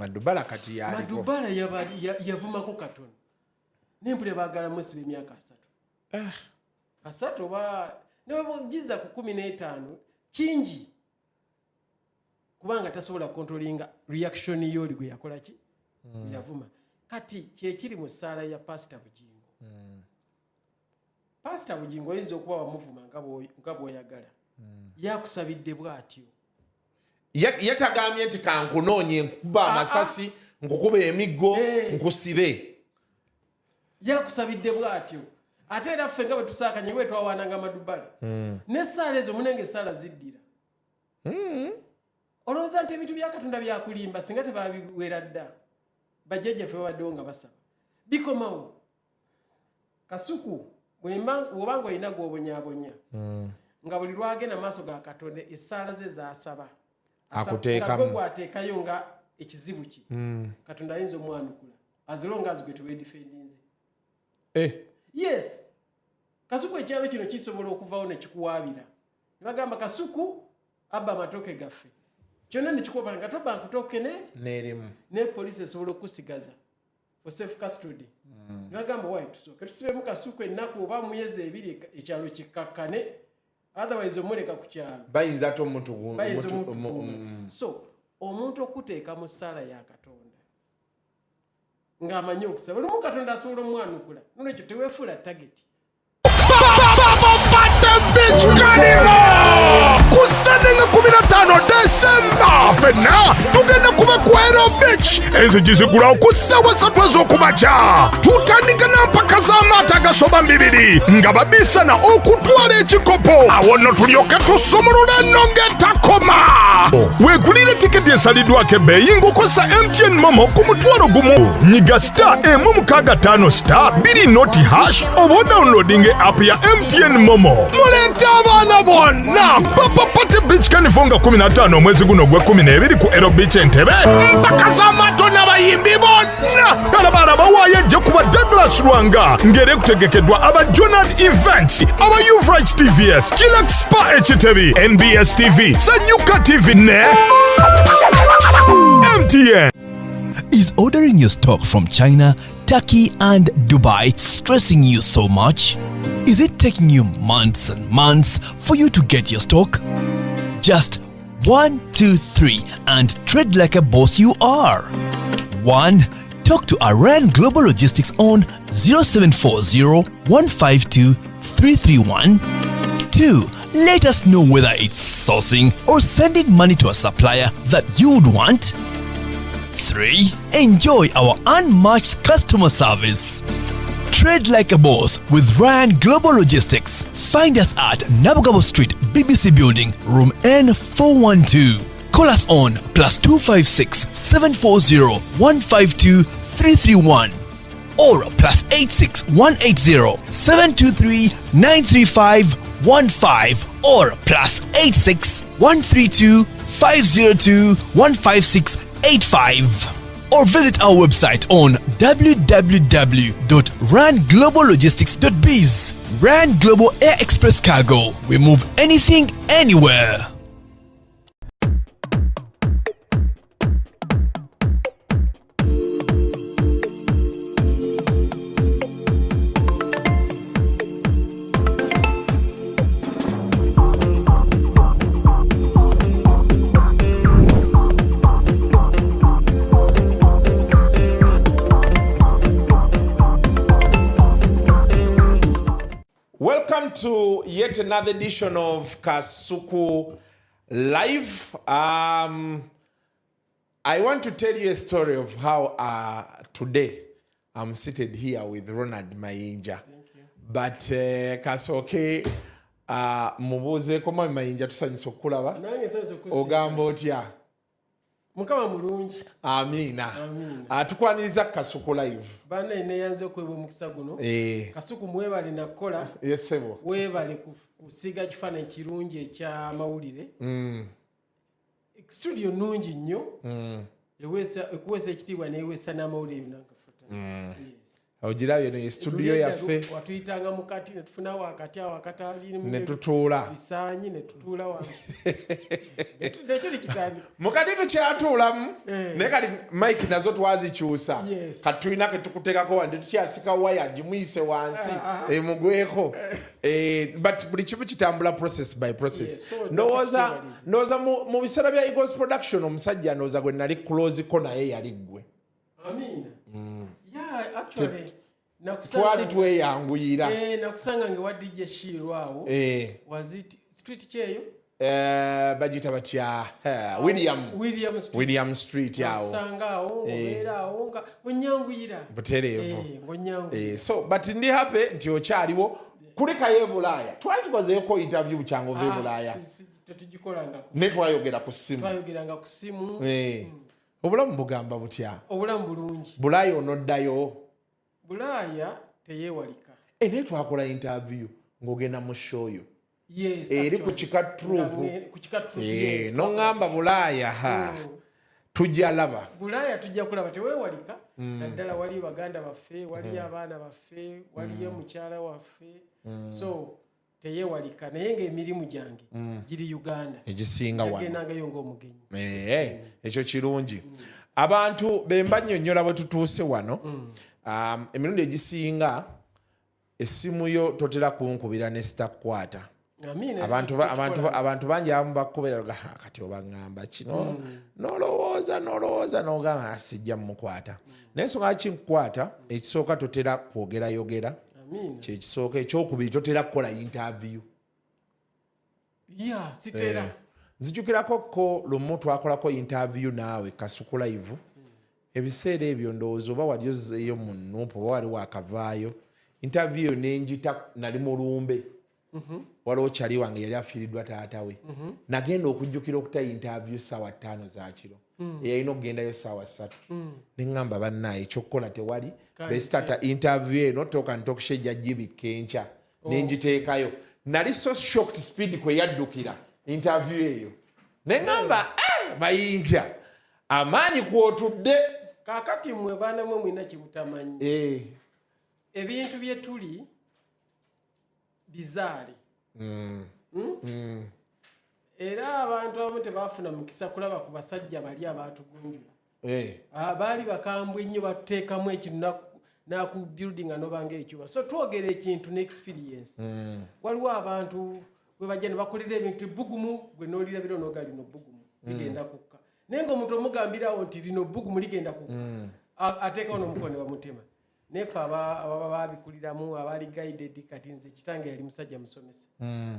Madubala kati yaliko. Madubala yavumako katono. Nempule bagala musibe emyaka 3. Asatu ba nebagiza ku 15 kingi. Kubanga tasobola controllinga reaction yoli gwe yakola ki? Yavuma. Kati kyekiri mu saala ya Pr Bugingo. Pr Bugingo yinza okuba wamuvuma nga bw'oyagala. Yakusabidde bw'atyo. Yatagamye nti kankunoonye nkuba amasasi nkukuba emiggo nkusibe. Yakusabidde bw'atyo. Ate era ffe nga bwe tusaakanye bwe twawaananga Madubala. N'essaala ezo munenge essaala ziddira. Olowooza nti ebintu bya Katonda byakulimba singa tebabiwera dda. Bajjajjaffe babaddewo nga basaba. Bikomawo. Kasuku bw'obanga olina gw'obonyaabonya. Nga buli lwagenda maaso ga Katonda essaala ze zaasaba. Akuteekamu. Nga gwateekayo nga ekizibu ki. Katonda ayinza omwanukula. As long as gwe tewedifendinze. Yes. Kasuku ekyalo kino kisobola okuvawo ne kikuwaabira. Ne bagamba Kasuku abba amatoke gaffe. Kyonna ne kikuwaabira nga toba nkutooke n'erimu. Ne poliisi esobola okusigaza for safe custody. Ne bagamba wayi tusooke tusibemu Kasuku ennaku oba muyezi 2 ekyalo kikakkane. Otherwise omuleka ku kyalo. Bayinza ate omuntu So omuntu okuteeka mu ssaala ya Katonda ng'amanyi okusaba lumu Katonda asobola omwanukula nolwekyo teweefuula target. Kusanenga 15 December fenna tugenda kuba ku Aero Beach enzigi zigulawo ku ssaawa 3 ez'okumakya. Tutandika n'empaka z'amaato agasoba 2 nga babisana okutwala ekikopo. Awo nno tulyoke tusumulule nno ng'etakoma. Weegulire tiketi esaliddwako ebbeeyi ng'okozesa MTN Momo ku mutwalo gumu. Nyiga *165*2 oba odownloading app ya MTN Momo. Muleete abaana bonna Papa Party Beach kanifunga 15 omwezi guno gwe12 ku Aero Beach Entebbe. Mpaka z'amaato n'abayimbi bonna kalabalaba waayajja kuba Douglas Lwanga ng'era kutegekeddwa aba Jonad Events aba Uvrage TVS Chillax Spa Ekitebi NBS TV Sanyuka TV ne MTN. Is ordering your stock from China, Turkey and Dubai stressing you so much? Is it taking you months and months for you to get your stock? Just 1, 2, 3 and trade like a boss you are. 1. Talk to Iran Global Logistics on 0740 152 331. 2. Let us know whether it's sourcing or sending money to a supplier that you would want. 3. Enjoy our unmatched customer service. Trade like a boss with Ryan Global Logistics. Find us at Nabugabo Street, BBC Building, room N412. Call us on +256 740 152 331 or +86 180 723 935 15 or +86 132 502 156 85 or visit our website on www.rangloballogistics.biz. Rand Global Air Express Cargo. We move anything, anywhere. Welcome to yet another edition of Kasuku Live. I want to tell you a story of how today I'm seated here with Ronald Mayinja. But Kasoke mubuze koma Mayinja tusanyisa okulaba. Ogamba otya? Mukama mulungi. Amina. Tukwaniriza Kasuku Live. Bana ine yanze okwebwa omukisa guno. Kasuku mwebale nakola. Yesebo. Webale kusiga kifaananyi kirungi ekya mawulire. Studio nungi nnyo. Ekuweesa ekitiibwa n'eweesa n'amawulire nagafuta. ogirayo ne studio yaffe watuyitanga mukati ne tufuna wakati awakati ali ne tutuula bisaanyi ne tutuula wansi ekyo kitandika mukati tukyatuulamu naye kati mike nazo twazikyusa kati tulina ke tukuteekako wandi tukyasika waya gimuyise wansi emugweko but buli kimu kitambula process by process ndowooza mu biseera bya Eagles production omusajja ndowooza gwe nali closeko naye yali ggwe actually twali tweyanguyira nakusanga nge wadije shirwawo was it street cheyo bagita batya William Street yawo nakusangawo obeerawo nga onyanguyira butereevu so but ndi happy nti okyaliwo kulekayo e Bulaaya twali tukozeeko interview bukyangu ova e Bulaaya ne twayogeranga ku ssimu obulamu bugamba butya obulamu bulungi Bulaaya onoddayo Bulaaya teyeewalika naye twakola interview ng'ogenda mu show yo eri ku kikatrupu noŋŋamba Bulaaya tujja laba Bulaaya tujja kulaba teweewalika naddala wali baganda baffe wali abaana baffe waliyo mukyala waffe so teyeewalika naye ng'emirimu gyange giri Uganda egisinga wagendangayo ng'omugenyi ekyo kirungi abantu bemba nnyonnyola bwe tutuuse wano emirundi egisinga essimu yo totera kunkubira ne sitakukwata abantu bangi abamu bakubira kati obaŋŋamba kino nolowooza n'ogamba sijja mmukwata naye ensonga kinkukwata ekisooka totera kwogerayogera kyekisooka ekyokubiri totera kukola interview nzijukirako ko lumu twakolako interview naawe Kasuku live ebiseera ebyo ndowooza oba wali ozeeyo mu Nuupu oba wali wakavaayo interview eyo nenjita nali mulumbe waliwo kyali wange yali afiiriddwa taata we nagenda okujjukira okuta interview ssaawa 5 za kiro eyalina okugendayo ssaawa 3 neŋŋamba bannaaye ekyokukola tewali besitata interview eno toka ntokushejja gibikka enkya nenjiteekayo nali so shocked speed kwe yaddukira interview eyo neŋŋamba Mayinja amaanyi kwotudde kaakati mmwe baana mwe mwina kibutamanyi ebintu bye tuli bizaale era abantu abamu tebafuna mukisa kulaba ku basajja bali abaatugunjula baali bakambwe nnyo batuteekamu ekintu naku building anobanga ekyuba so twogera ekintu ne experience waliwo abantu bwe bajja ne bakolera ebintu ebbugumu gwe noolirabira onooga lino bbugumu ligenda kukka naye ng'omuntu omugambirawo nti lino bbugumu ligenda kukka ateekawo n'omukono ne bamutema nefe ababa babikuliramu abaali guided kati nze kitange yali musajja musomesa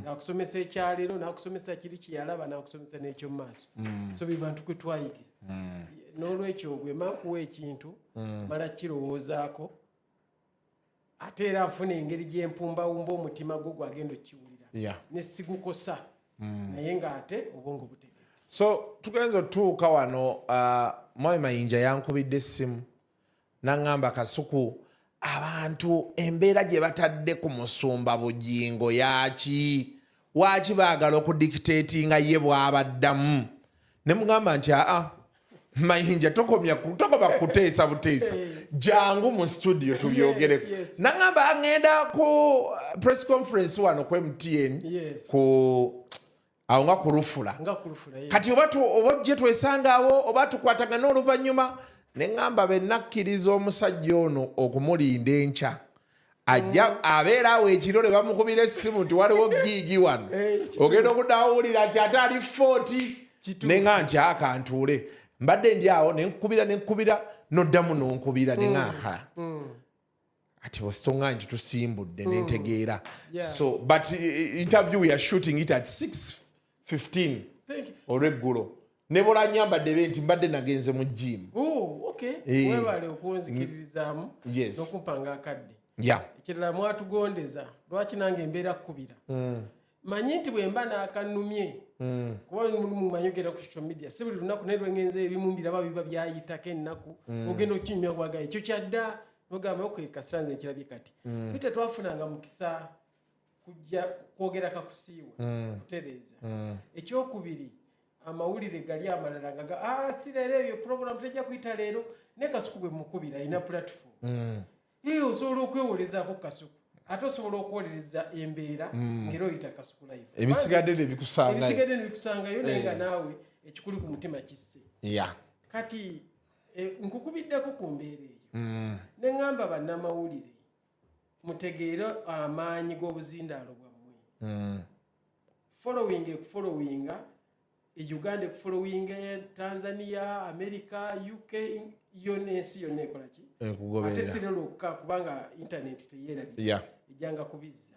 ng'akusomesa ekyaleero n'akusomesa kiri kyeyalaba n'akusomesa n'ekyomu maaso so bye bantu kwe twayigira n'olwekyo bwe mankuwa ekintu mala kirowoozaako ate era nfuna engeri gy'empumbawumba omutima gwo gwagenda okukiwulira ne sigukosa naye ng'ate obwongo butegedde so tugenza otuuka wano Mwami Mayinja yankubidde essimu naŋŋamba Kasuku abantu embeera gye batadde ku musumba Bugingo yaaki waaki baagala okudictatinga ye bw'abaddamu ne mugamba nti Mayinja tokoma kuteesa buteesa jangu mu studio tubyogereko naŋŋamba aŋŋenda ku press conference wano ku MTN ku awo nga ku Lufula kati oba ojje twesangaawo oba tukwatagana oluvannyuma neŋŋamba be nakkiriza omusajja ono okumulinda enkya ajja abeera awo ekiro ne bamukubira essimu nti waliwo giigi wano ogenda okudawulira nti ate ali 40 neŋŋa nti akantuule mbadde ndi awo nenkubira noddamu nonkubira neŋŋaha ati bositoŋŋa nti tusimbudde nentegeera so but interview we are shooting it at 6:15 olweggulo nebola nyambadde be nti mbadde nagenze mu gym webale okunzikiririzaamu n'okumpanga akadde ekirala mwatugondeza lwaki nange embeera kkubira manyi nti bwe mba n'akanumye kuba mumanyi ogenda ku social media si buli lunaku naye lwengenze ebimu mbiraba biba byayitako ennaku ogenda okukinyumya kwagala ekyo kyadda nogamba okwekasira nze ekirabye kati bite twafunanga mukisa kujja kwogera kakusiiwa kutereeza ekyokubiri amawulire gali amalala nga si leero ebyo program tejja kuyita leero ne Kasuku bwe mukubira ina platform osobola okwewolezako Kasuku ate osobola okwolereza embeera ngero oyita Kasuku live ebisigadde nebikusangayo naye nga naawe ekikuli ku mutima kisse kati nkukubiddeko ku mbeera eyo ne ngamba bannamawulire mutegeere amaanyi g'obuzindaalo bwammwe followinga Uganda ekufollowinga Tanzania America UK yonna ensi yonna ekola ki ate sirolokka kubanga internet teyerabira ejjanga kubizza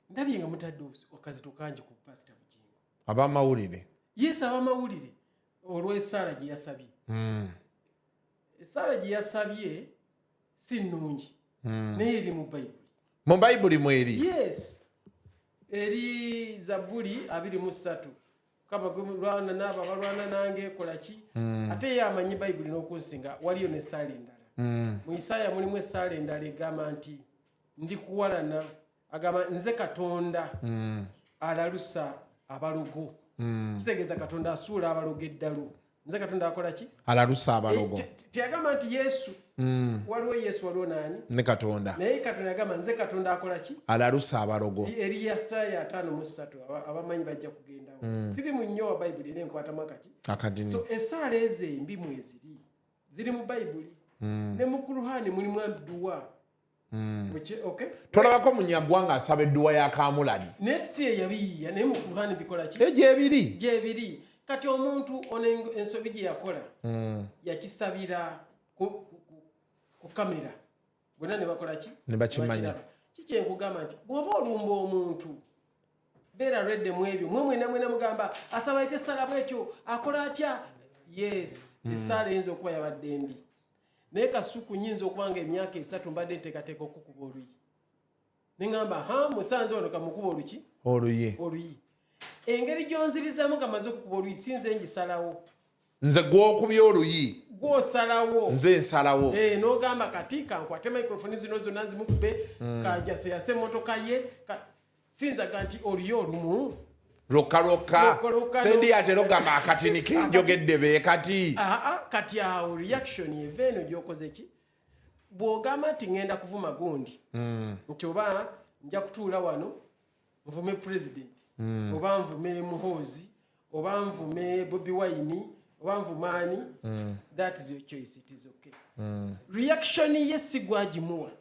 ndabye nga mutadde okazito kangi ku Pastor Bugingo abamawulire abamawulire olw'essaala gye yasabye essaala gye yasabye si nnungi naye eri mu bayibuli mweri eri Zabbuli 23 kama lwana n'abo balwana nange ekola ki ate ye amanyi bayibuli n'okunsinga waliyo n'essaala endala mu Isaaya mulimu essaala endala egamba nti ndi kuwalana agamba nze Katonda alalusa abalogo kitegeeza Katonda asuula abalogo eddalu nze Katonda akola ki alalusa abalogo tiyagamba nti Yesu waliwo Yesu waliwo nani ne Katonda naye Katonda yagamba nze Katonda akola ki alalusa abalogo eri Isaaya 5:3 abamanyi bajja kugendawo siri mu nnyo wa bayibuli n'enkwatamu akati so essaala ezo embi mweziri ziri mu bayibuli ne mu Kuruhani mulimu dduwa tolabako munyaggwanga asaba edduwa ya Kamulali netsi eyabiyiya naye mu Kuruhani bikola ki gyebiri kati omuntu ensobi gye yakola yakisabira ku kamera bonna ne bakola ki ne bakimanya kikyenkugamba nti bw'oba olumba omuntu beera redde mu ebyo mwena mugamba asaba ete essala bwetyo akola atya essaala eyinza okuba yabadde mbi naye Kasuku nyinza okubanga emyaka 3 mbadde nteekateeka okukuba oluyi ne ngamba musanze wano kamukuba oluyi engeri gyonzirizamu kamaze okukuba oluyi sinze ngisalawo nze gwokubya oluyi gwosalawo nze nsalawo n'ogamba kati kankwate microphone zino zonna nzimukube kanjaseyase emmotoka ye sinzaga nti oluyi olumu lokka sendi ate logamba akatini kenjogedde be kati kati awo reaction eva eno gyokoze ki bw'ogamba nti ngenda kuvuma gundi nti oba nja kutuula wano nvume president oba nvume Muhoozi oba nvume Bobi Wine oba nvumaani that is your choice, it is okay reaction ye si gwagimuwa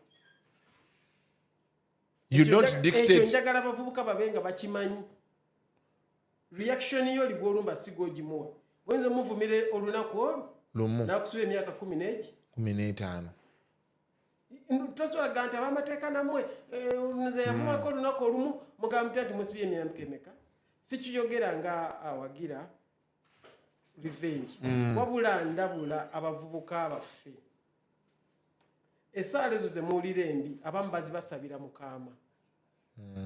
you don't dictate njagala abavubuka babe nga bakimanyi reaction yo ligolumba sigogimuwa wenzo muvumire olunaku olu nakusuba emyaka 15 tosobola ganta abamateeka namwe nze yavumako olunaku olumu mugamba nti musibye emyaka emeka sikiyogera nga awagira revenge wabula ndabula abavubuka baffe essaala ezo zemuwulira embi abamu bazibasabira Mukama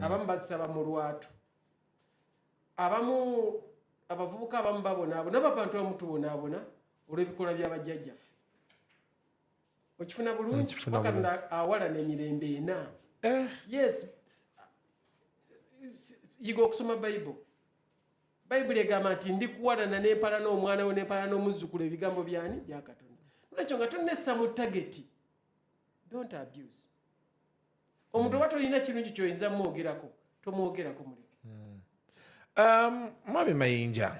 abamu bazisaba mu lwatu abamu abavubuka abamu babonaabona n'abantu abamu tubonaabona olw'ebikolwa by'abajjajjaffe okifuna bulungi Katonda awalana emirembe ena yiga okusoma bayibuli egamba nti ndi kuwalana n'empala n'omwana we n'empala n'omuzzukulu ebigambo byani bya Katonda nolwekyo nga tonnessa mu tageti don't abuse omuntu oba tolina kirungi kyoyinza mwogerako tomwogerako muleke Mwami Mayinja,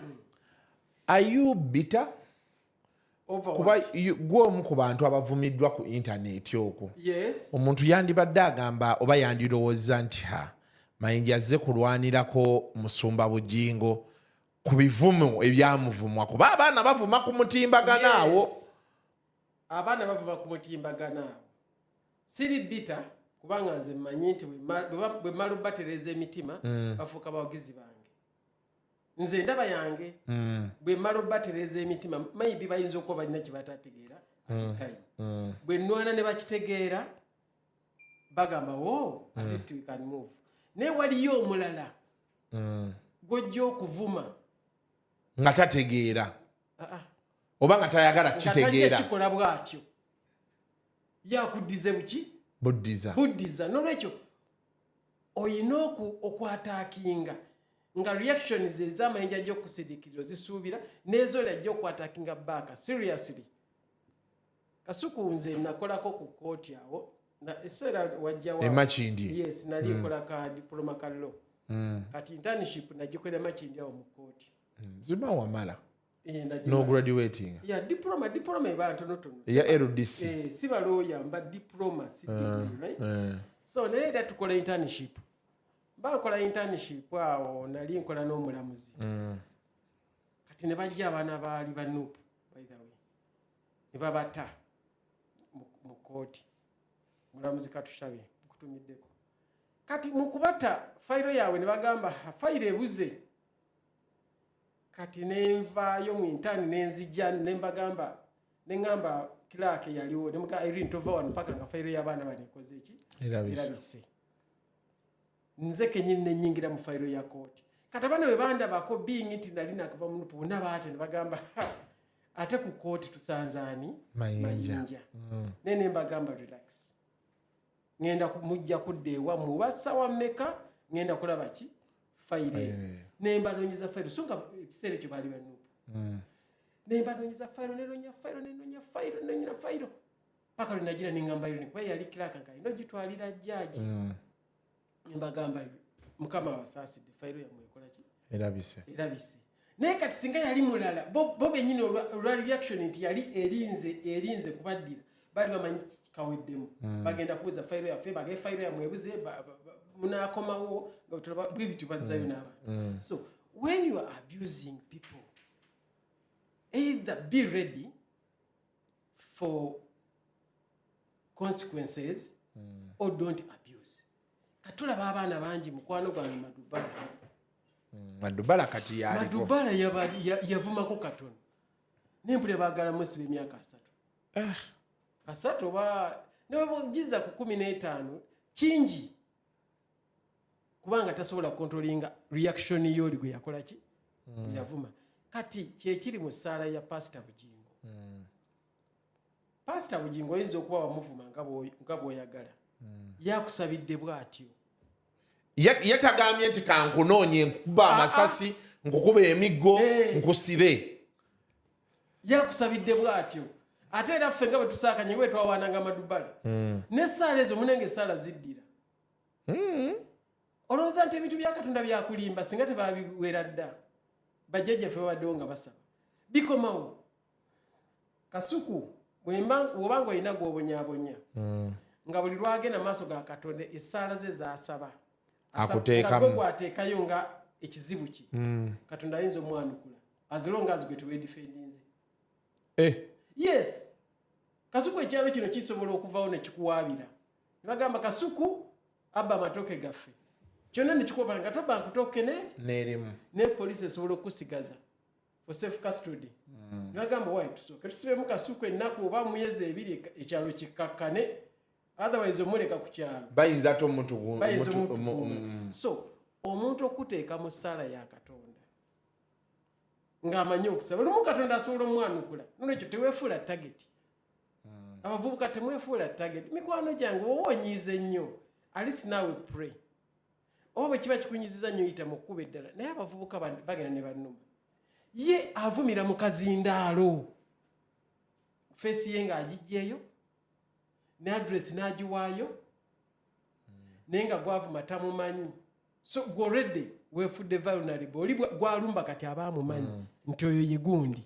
are you bitter? Kuba gwomu ku bantu abavumiddwa ku internet okwo. Omuntu yandibadde agamba oba yandirowooza nti Mayinja azze kulwanirako Musumba Bugingo ku bivumo ebyamuvumwa kuba abaana bavuma ku mutimbagano awo. Abaana bavuma ku mutimbagano awo. Siri bitter kubanga nze mmanyi nti bwe mmala batereza emitima bafuuka bawagizi bange. Nze ndaba yange bwe mmala batereza emitima maybe bayinza okuba balina kye batategeera at time bwe nnwana ne bakitegeera bagamba at least we can move naye waliyo omulala gw'ojja okuvuma nga tategeera oba nga tayagala kitegeera kikola bw'atyo yakuddize buki buddiza n'olwekyo oyina okwataakinga nga reactions ez'Amayinja ajja okusirikirira zisuubira n'ezo ajja okwataakinga baaka seriously. Kasuku nze nakolako ku kooti awo Essera wajja wa. Makindi. Yes, nali nkola ka diploma ka law. Kati internship nagikolera Makindi awo mu kooti. Zima wamala. No graduating. Yeah, diploma eba ntonotono. Yeah, LDC. Si ba lawyer mba diploma si degree, right? So naye tukola internship. Bakola internship awo nali nkola n'omulamuzi. Kati ne bajja abaana baali ba Nuupu, by the way. Ne babata mu kooti. Mulamuzi Katushabe kutumiddeko. Kati mu kubata fayiro yawe ne bagamba fayiro ebuze. Kati nenvaayo mu intani nenzijja ne mbagamba ne ngamba clerk yaliwo ne muka Irene tova wano paka nga fayiro y'abaana banikoze ki? Irabise. Nze kenyini ne nyingira mu fayiro ya kooti. Kati abaana bwe bandabako being nti nali nakuva mu Nuupu bonna baate ne bagamba ate ku kooti tusanzaani Mayinja. Ne mbagamba relax. Ngenda kumujja kudde ewa mu basawa mmeka ngenda kulaba ki fayiro nemba nonyiza fayiro songa ebiseera kyo bali banuupu nemba nonyiza fayiro nenonya fayiro paka lunagira ningamba yoni kwa yali kiraka nkai no gitwalira jaji nemba gamba mukama wasaasidde fayiro ya mwekola ki erabise naye kati singa yali mulala bo benyini olwa reaction nti yali erinze kubaddira bali bamanyi kaweddemu bagenda kuuza fayiro yaffe bage fayiro ya mwebuze munakomawo nga tulaba bwibitu bazzayo n'abantu. So when you are abusing people, either be ready for consequences or don't abuse. Katulaba abaana bangi mukwano gwange Madubala kati yali. Madubala yavumako katono. Nempule baagala musibe emyaka 3. Asatu ba ne jiza ku 15 kingi. Kubanga tasobola controllinga reaction yoli gwe yakola ki yavuma kati kyekiri mu saala ya Pr Bugingo. Pr Bugingo oyinza okuba wamuvuma nga bw'oyagala yakusabidde bw'atyo yatagambye nti kankunoonye nkuba amasasi nkukuba emiggo nkusibe yakusabidde bw'atyo ate era ffe nga bwe tusaakanye bwe twawaananga Madubala n'essaala ezo munenge essaala ziddira olowooza nti ebintu bya Katonda byakulimba singa tebabiwera dda bajjajjaffe babaddewo nga basaba bikomawo Kasuku bw'obanga olina gw'obonyaabonya nga buli lwagenda maaso ga Katonda essaala ze zaasaba akuteekamu gwateekayo nga ekizibu ki Katonda ayinza omwanukula as long as gwe teweedifendinze yes Kasuku ekyalo kino kisobola okuvawo ne kikuwaabira ne bagamba Kasuku abba amatoke gaffe kyonna nekikuwabala nga toba nkutoke n'erimu ne poliisi esobola okusigaza for safe custody ne bagamba wayi tusooke tusibemu Kasuku ennaku oba muyezi 2 ekyalo kikakkane otherwise omuleka ku kyalo bayinza ate omuntu so omuntu okuteeka mu ssaala ya Katonda ng'amanyi okusaba lumu Katonda asobola omwanukula nolwekyo teweefuula tageti abavubuka temwefuula tageti mikwano gyange oba onyiize nnyo alisi naawe pray oba bwe kiba kikunyiziza nnyo yita mu kkuba eddala naye abavubuka bagenda ne bannuma ye avumira mu kazindaalo feesi ye ng'agijjeeyo ne adresi n'agiwaayo naye nga gwavuma tamumanyi so gworedde weefudde vulnerable oli gwalumba kati abaamumanyi nti oyo ye gundi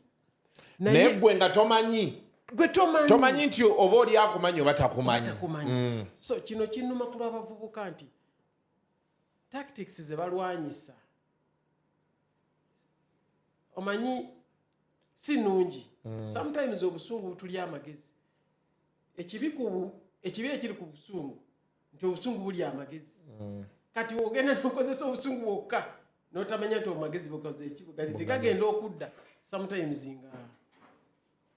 naye gwe nga tomanyi gwe tomanyi nti oba oli akumanyi oba takumanyi so kino kinnuma ku lw'abavubuka nti tactics ze balwanyisa omanyi si nnungi sometimes obusungu butulya amagezi ekibi ekiri ku busungu nti obusungu buli amagezi kati ogenda n'okozesa obusungu bwokka n'otamanya nti omagezi bukoze ekibugali tegagenda okudda sometimes nga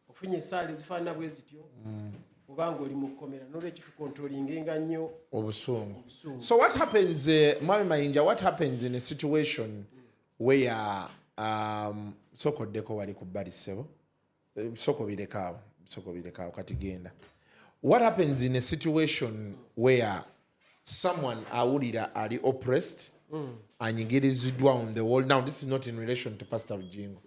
ofunye essaala ezifaanana bwe zityo obanga oli mu kkomera n'olwekyo tukontrolingenga nnyo obusungu. So what happens Mwami Mayinja, what happens in a situation where sokoddeko wali ku bbali ssebo soko birekaawo kati genda what happens in a situation where someone awulira ali oppressed anyigiriziddwa on the wall? Now this is not in relation to Pr Bugingo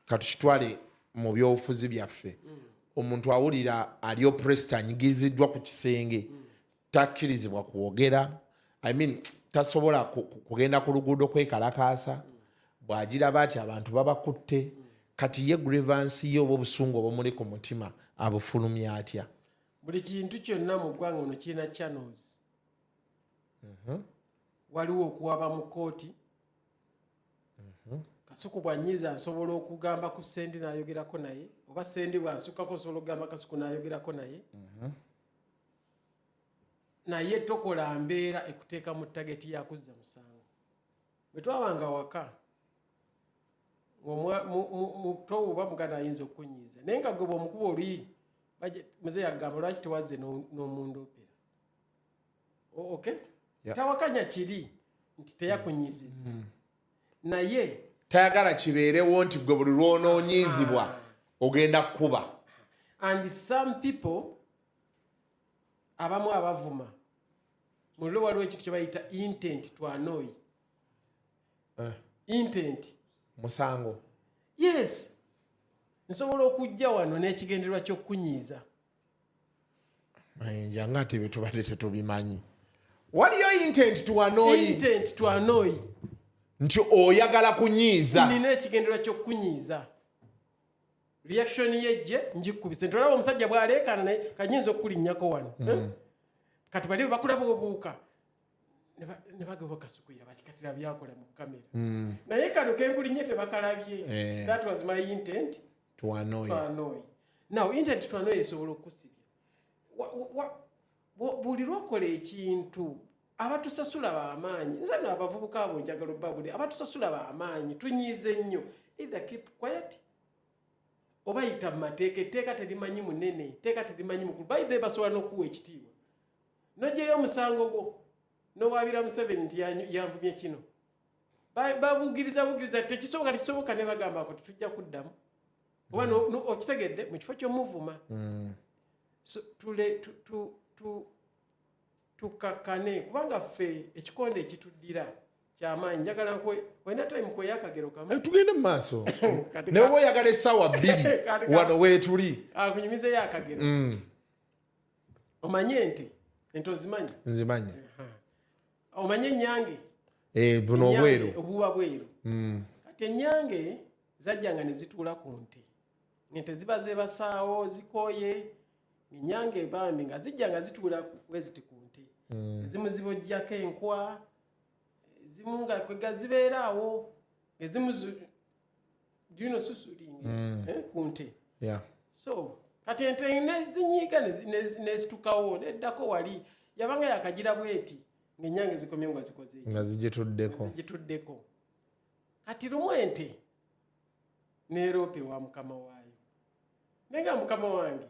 katukitwale mu byobufuzi byaffe omuntu awulira ali oppressed anyigiriziddwa ku kisenge takkirizibwa kwogera I mean tasobola kugenda ku luguudo kwekalakaasa bw'agiraba ati abantu babakutte kati ye grievance ye oba obusungu obumuli ku mutima abufulumya atya buli kintu kyonna mu ggwanga ono kirina channels waliwo okuwaba mu kooti Kasuku bwanyiza asobola okugamba ku Sendi n'ayogerako naye oba Sendi bw'asukako osobola okugamba Kasuku n'ayogerako naye naye tokola mbeera ekuteeka mu tageti ya kuzza musango bwe twabanga waka muto oba muganda ayinza okukunyiiza naye nga gwe bw'omukuba oluyi muze yagamba lwaki tewazze n'omundu opera okay tawakanya kiri nti teyakunyiizizza naye tayagala kibeerewo nti gwe buli lw'onoonyiizibwa ogenda kukuba and some people abamu abavuma muliro waliwo ekintu kye bayita intent to annoy intent musango yes nsobola okujja wano n'ekigendererwa ky'okukunyiiza Mayinja nga ate betubadde tetubimanyi waliyo intent to annoy nti oyagala kunyiiza nina ekigendererwa ky'okukunyiiza reaction yejje njikubise nti olaba omusajja bw'aleekaana naye kanyinza okulinnyako wano kati bali bakulaba obuuka ne bagaba Kasuku yabakikatira byakola mu kamera naye kano kenkulinnye tebakalabye that was my intent to annoy now intent to annoy esobola okukusibya buli lwakola ekintu abatusasula b'amaanyi nze no abavubuka abo njagala obbabuli abatusasula b'amaanyi tunyiize nnyo either keep quiet oba yita mu mateeka etteeka terimanyi munene etteeka terimanyi mukulu bayibuli basobola n'okuwa ekitiibwa nogyeyo omusango gwo n'owaabira Museveni nti yanvumye kino babugiriza tekisoboka ne bagamba ako tetujja kuddamu oba okitegedde mu kifo ky'omuvuma so tukakkane kubanga ffe ekikonde ekituddira kyamaanyi njagala wena time kweyakagero kamu tugende mu maaso naye oba oyagala essaawa 2 wano weetuli akunyumizeyo akagero omanye nti ozimanyi nzimanyi omanye ennyange buno obweru obuba bweru kati ennyange zajjanga ne zituula ku nte ziba zebasaawo zikooye ennyange bambi nga zijja nga zituula weziti ku nte ezimu zibojjako enkwa ezimu nga kwega zibeeraawo ezimu susulinga ku nte so kati ente nezinyiiga nezitukawo neddako wali yabanga yakagira bweti ng'ennyange zikomye nga zikoze eki nga zigituddeko kati lumu ente neeroopa ewa mukama waayo naye nga mukama wange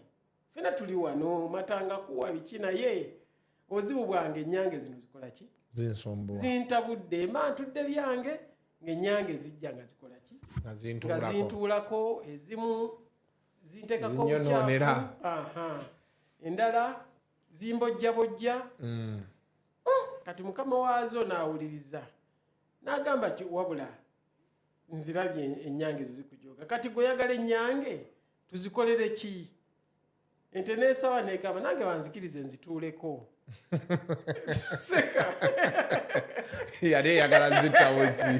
fena tuli wano matanga kuwa biki naye obuzibu bwange ennyange zino zikola ki zinsumbuwa zintabudde ntudde byange ng'ennyange zijja nga zikola ki nga zintuulako ezimu zinteekako obukyafu endala zimbojjabojja kati mukama waazo n'awuliriza n'agamba ki wabula nzirabye ennyange ezo zikujoga kati gweyagala ennyange tuzikolere ki ente n'esawa n'egamba nange banzikirize nzituuleko seka yali eyagala zitawozi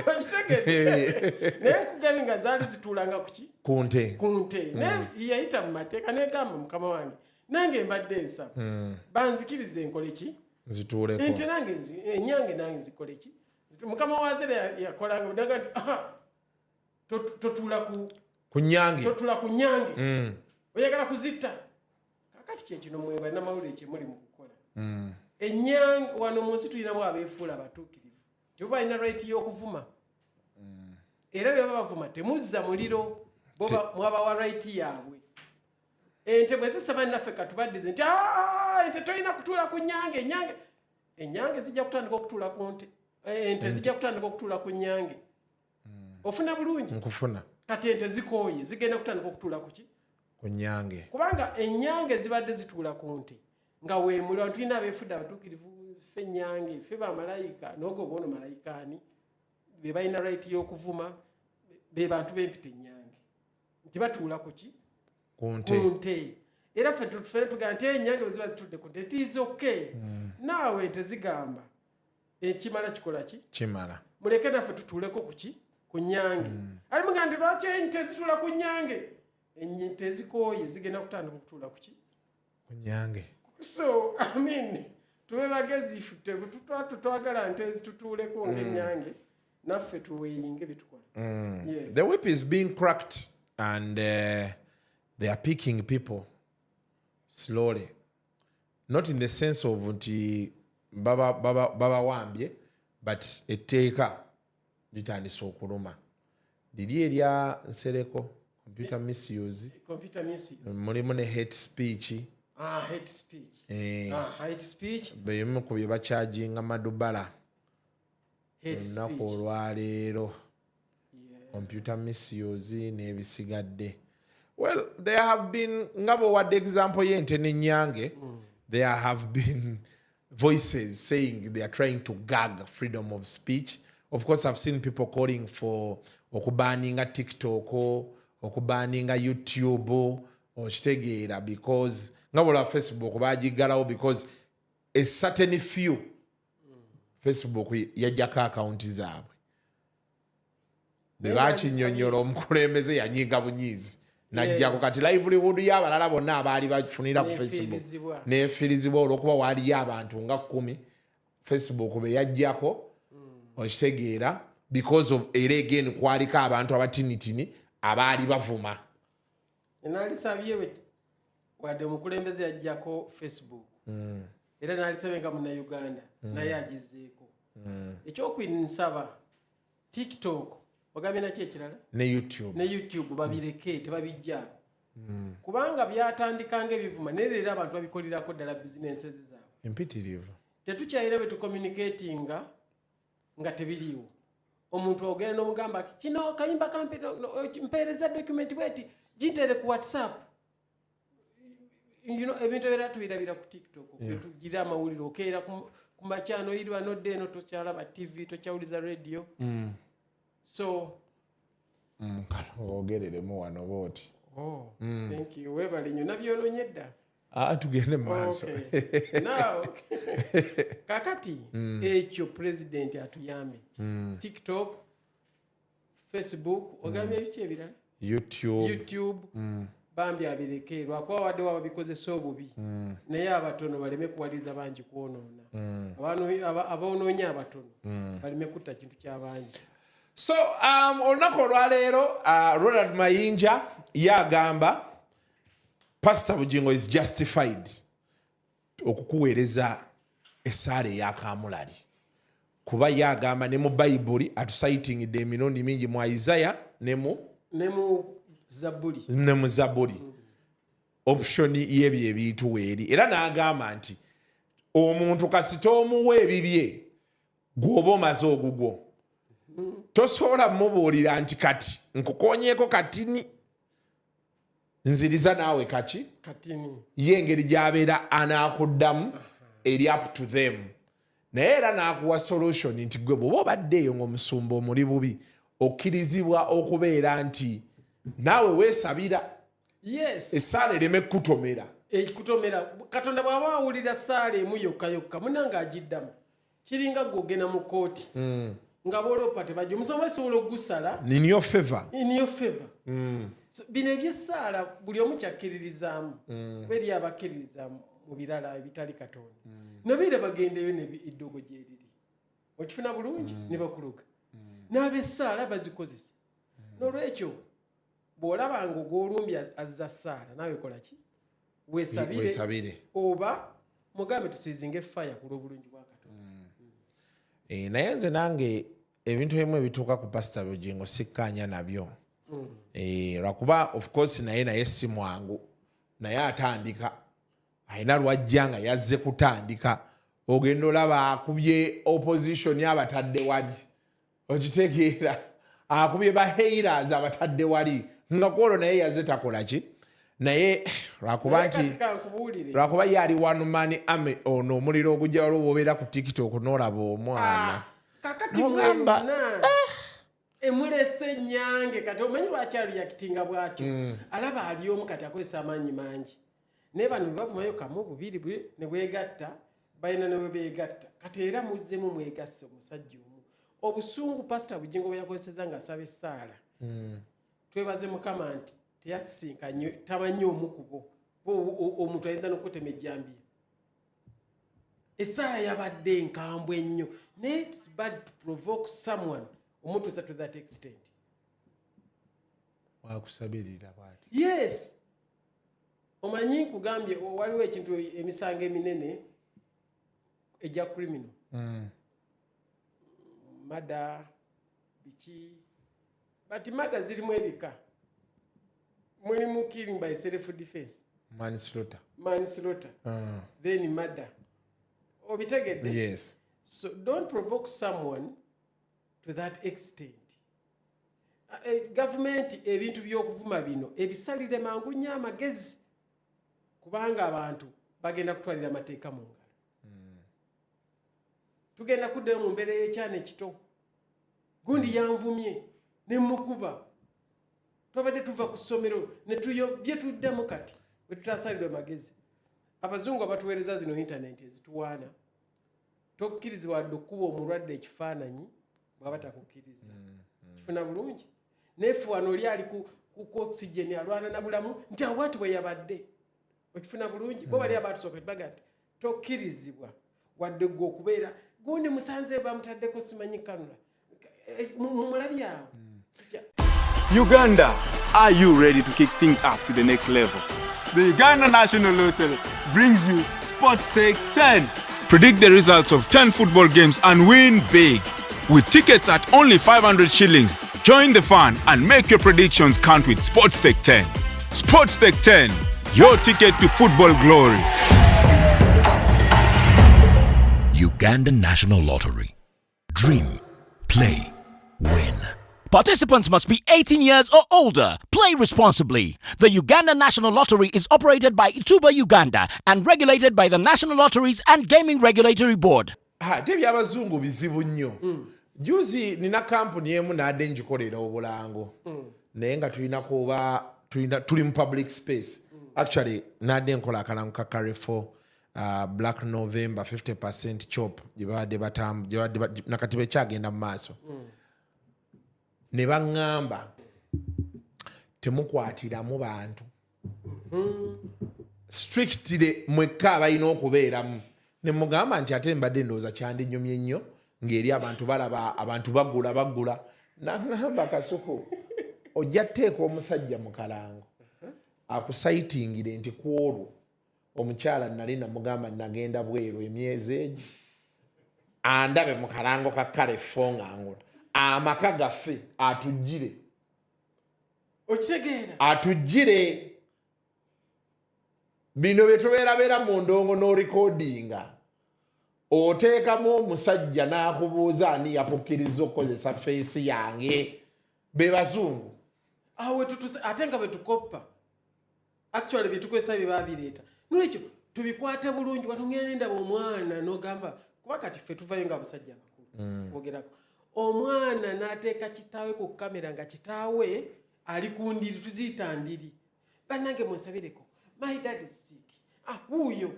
okitegedde naye nkugambye nga zaali zituulanga kuki ku nte naye yayita mu mateeka n'egamba mukama wange nange mbadde nsaba banzikirize nkole ki zituuleko ente nange ennyange nange zikole ki mukama waazera yakolanga daga nti totuula ku nnyange oyagala kuzitta kakati kyekino mwe bannamawulire kyemuli mu kukola ennyange wano mu nsi tulinamu abeefuula abatuukirivu tebo balina right y'okuvuma era bye baba bavuma temuzza muliro mwabawa right yaabwe ente bwe zisaba naffe katubaddize nti ente tolina kutuula ku nnyange ennyange zijja kutandika okutuula ku nte ente zijja kutandika okutuula ku nnyange ofuna bulungi nkufuna kati ente zikooye zigenda kutandika okutuula ku ki ku nnyange kubanga ennyange zibadde zituula ku nte nga weemuli abantu tulina abeefudde abatuukirivu ffe ennyange ffe bamalayika n'ogwo bwono malayikaani be balina right y'okuvuma be bantu b'empita ennyange nti batuula ku ki kunte era ffe tugamba nti enyange bwe ziba zitudde ku nte it is okay naawe ente zigamba ekimala kikola ki kimala muleke naffe tutuuleko ku nyange ali mugamba nti lwaki ente zituula ku nyange ente ezikooye zigenda kutandika okutuula ku nyange so I mean tube bagezi twagala nte zitutuuleko ng'ennyange naffe tuweeyinge bitukola. Yes. The whip is being cracked and they are picking people slowly, not in the sense of nti baba wambye, but etteeka litandise okuluma. Liri erya Nsereko computer misuse, mulimu ne hate speech. Hate speech. Hate speech. Beemu ku bye bacharginga madubala. Olunaku olwaleero. Computer misuse n'ebisigadde. Well, there have been, ngabo wadde example y'ente n'ennyange, there have been voices saying they are trying to gag freedom of speech. Of course, I've seen people calling for okubaninga TikTok, okubaninga YouTube, okitegeera because ngabola Facebook bagigalawo because a certain few Facebook yajjako akaunti zaabwe. Bebakinyonnyola omukulembeze yanyiga bunyiizi najjako kati livelihood y'abalala bonna abaali bafunira ku Facebook neefirizibwa olw'okuba waaliyo abantu nga 10 Facebook be yajjako okitegeera because of era again kwaliko abantu abatinitini abaali bavuma. Naalisabye weti wadde omukulembeze yajjako Facebook era naalisabye nga Munnayuganda naye agizeeko ekyokwensaba TikTok ogambye naki ekirala ne YouTube babireke tebabijjaako kubanga byatandikanga ebivuma naye leero abantu babikolerako ddala bizinensi zaabwe empitirivu tetukyayira bwe tucommunicatinga nga tebiriiwo omuntu ogenda n'omugamba kino kayimba mpeereza document bweti gintere ku WhatsApp ebintu ebirala tubirabira ku TikTok tugira amawulire okeera ku makyano oyirwa nodde eno tokyalaba TV tokyawuliza radio so ogereremu wano booti thank you webale nnyo nabyolonye dda tugende mu maaso now kakati ekyo president atuyambe TikTok Facebook ogambye ebiki ebirala YouTube bambi abireke lwakuba wadde waba bikozesa obubi naye abatono baleme kuwaliza bangi kwonoona aboonoonya abatono baleme kutta kintu ky'abangi. So olunaku olwaleero Ronald Mayinja yagamba Pr Bugingo is justified okukuweereza essaala eyakamulali kuba yagamba ne mu Bayibuli atusayitingidde emirundi mingi mu Isaiah ne mu Zabuli option y'ebyo ebiyituwa eri era n'agamba nti omuntu kasita omuwa ebibye gw'oba omaze ogugwo tosobola mubuulira nti kati nkukonyeeko katini nziriza naawe katini ye engeri gy'abeera anaakuddamu eri up to them naye era n'akuwa solution nti gwe bw'oba obaddeeyo ng'omusumba omuli bubi okkirizibwa okubeera nti naawe weesabira essaala ereme kutomera katonda bw'aba awulira saala emu yokka munanga agiddamu kiringa gw'ogenda mu kooti nga bolopa tebajja omusomo esobola ogusala in your favor so bino ebyessaala buli omu kyakkiririzaamu beri abakkiririza mu birala ebitali katonda nabeera bagendeyo eddogo gyeriri okifuna bulungi ne bakuluga n'abessaala bazikozesa n'olwekyo bw'olabanga ogw'olumbi azza ssaala naawe kola ki weesabire oba mugambe tusiizinga effaya ku lw'obulungi bwa katonda. Naye nze nange ebintu ebimu ebituuka ku Pr Bugingo sikkaanya nabyo lwakuba of course naye si mwangu naye atandika alina lwajja nga yazze kutandika ogenda olaba akubye opposition abatadde wali okitegeera akubye bahaters abatadde wali nga kwolwo naye yazze takola ki naye lwakuba ye ali one man army ono omuliro ogujja waliwo obeera ku TikTok n'olaba omwana kakati nogamba emulese nyange kati omanyi lwaki reactinga bwatyo alaba ali omu kati akozesa amaanyi mangi naye bano bebavumayo kamu bubiri ne bwegatta balina ne bwe beegatta kati era muzzemu mwegasse omusajja omu obusungu pasita Bugingo bwe yakozeseza nga asaba essaala twebaze mukama nti teyasisinkanye tamanyi omu kubo omuntu ayinza n'okutema ejjambiya essaala yabadde enkambwe ennyo naye it's bad to provoke someone omuntu to that extent wakusabirira bwati yes omanyi nkugambye waliwo ekintu emisango eminene ejja criminal mada biki but mada zirimu ebika mulimu killing by self defense manslaughter then murder obitegedde yes so don't provoke someone to that extent government ebintu by'okuvuma bino ebisalire mangu nnyo amagezi kubanga abantu bagenda kutwalira amateeka mu ngalo tugenda kuddayo mu mbeera y'ekyana ekito gundi yanvumye ne mukuba twabadde tuva ku ssomero ne tuyobye tuddamu kati bwe tutasalirwe amagezi abazungu abatuweereza zino intaneti ezituwaana tokkirizibwa wadde okukuba omulwadde ekifaananyi bw'aba takukkiriza kifuna bulungi neefe wano oli ali ku oxygen alwana na bulamu nti awati bwe yabadde okifuna bulungi bo bali abatusooka tebaga nti tokkirizibwa wadde gwe okubeera gundi musanze bamutaddeko simanyi kanula mumulabi awo Uganda, are you ready to kick things up to the next level? The Uganda National Lottery brings you Sports Take 10. Predict the results of 10 football games and win big. With tickets at only 500 shillings, join the fun and make your predictions count with Sports Take 10. Sports Take 10, your ticket to football glory. Uganda National Lottery. Dream, play, win. Participants must be 18 years or older. Play responsibly. The Uganda National Lottery is operated by Ituba Uganda and regulated by the National Lotteries and Gaming Regulatory Board. Tebyabazungu bizibu nnyo. Juzi nina kampuni emu nadde ngikolera obulango. Naye nga tuli mu public space. Actually, nadde nkola akalango ka Carrefour Black November 50% chop gibadde nakati bekyagenda mu maaso. Ne baŋŋamba temukwatiramu bantu strictly mwekka abalina okubeeramu ne mugamba nti ate mbadde ndowooza kyandinyumye nnyo ng'eri abantu balaba abantu bagula naŋŋamba Kasuku ojja tteeka omusajja mu kalango akusaitingire nti ku olwo omukyala nali namugamba nagenda bweru emyezi egi andabe mu kalango ka Carrefour ng'angula amaka gaffe atujjire okitegeera atujjire bino betubeerabeera mu ndongo n'orikodinga oteekamu omusajja n'akubuuza ani yakukkiriza okukozesa feesi yange be bazungu awe ate nga betukoppa actually byetukozesa bye babireeta nolwekyo tubikwate bulungi watungenda nendaba omwana n'ogamba kuba kati ffe tuvayo nga abasajja abakulu bogerako omwana n'ateeka kitaawe ku kamera nga kitaawe ali ku ndiri tuziyita ndiri bannange munsabireko my dad is sick wuuyo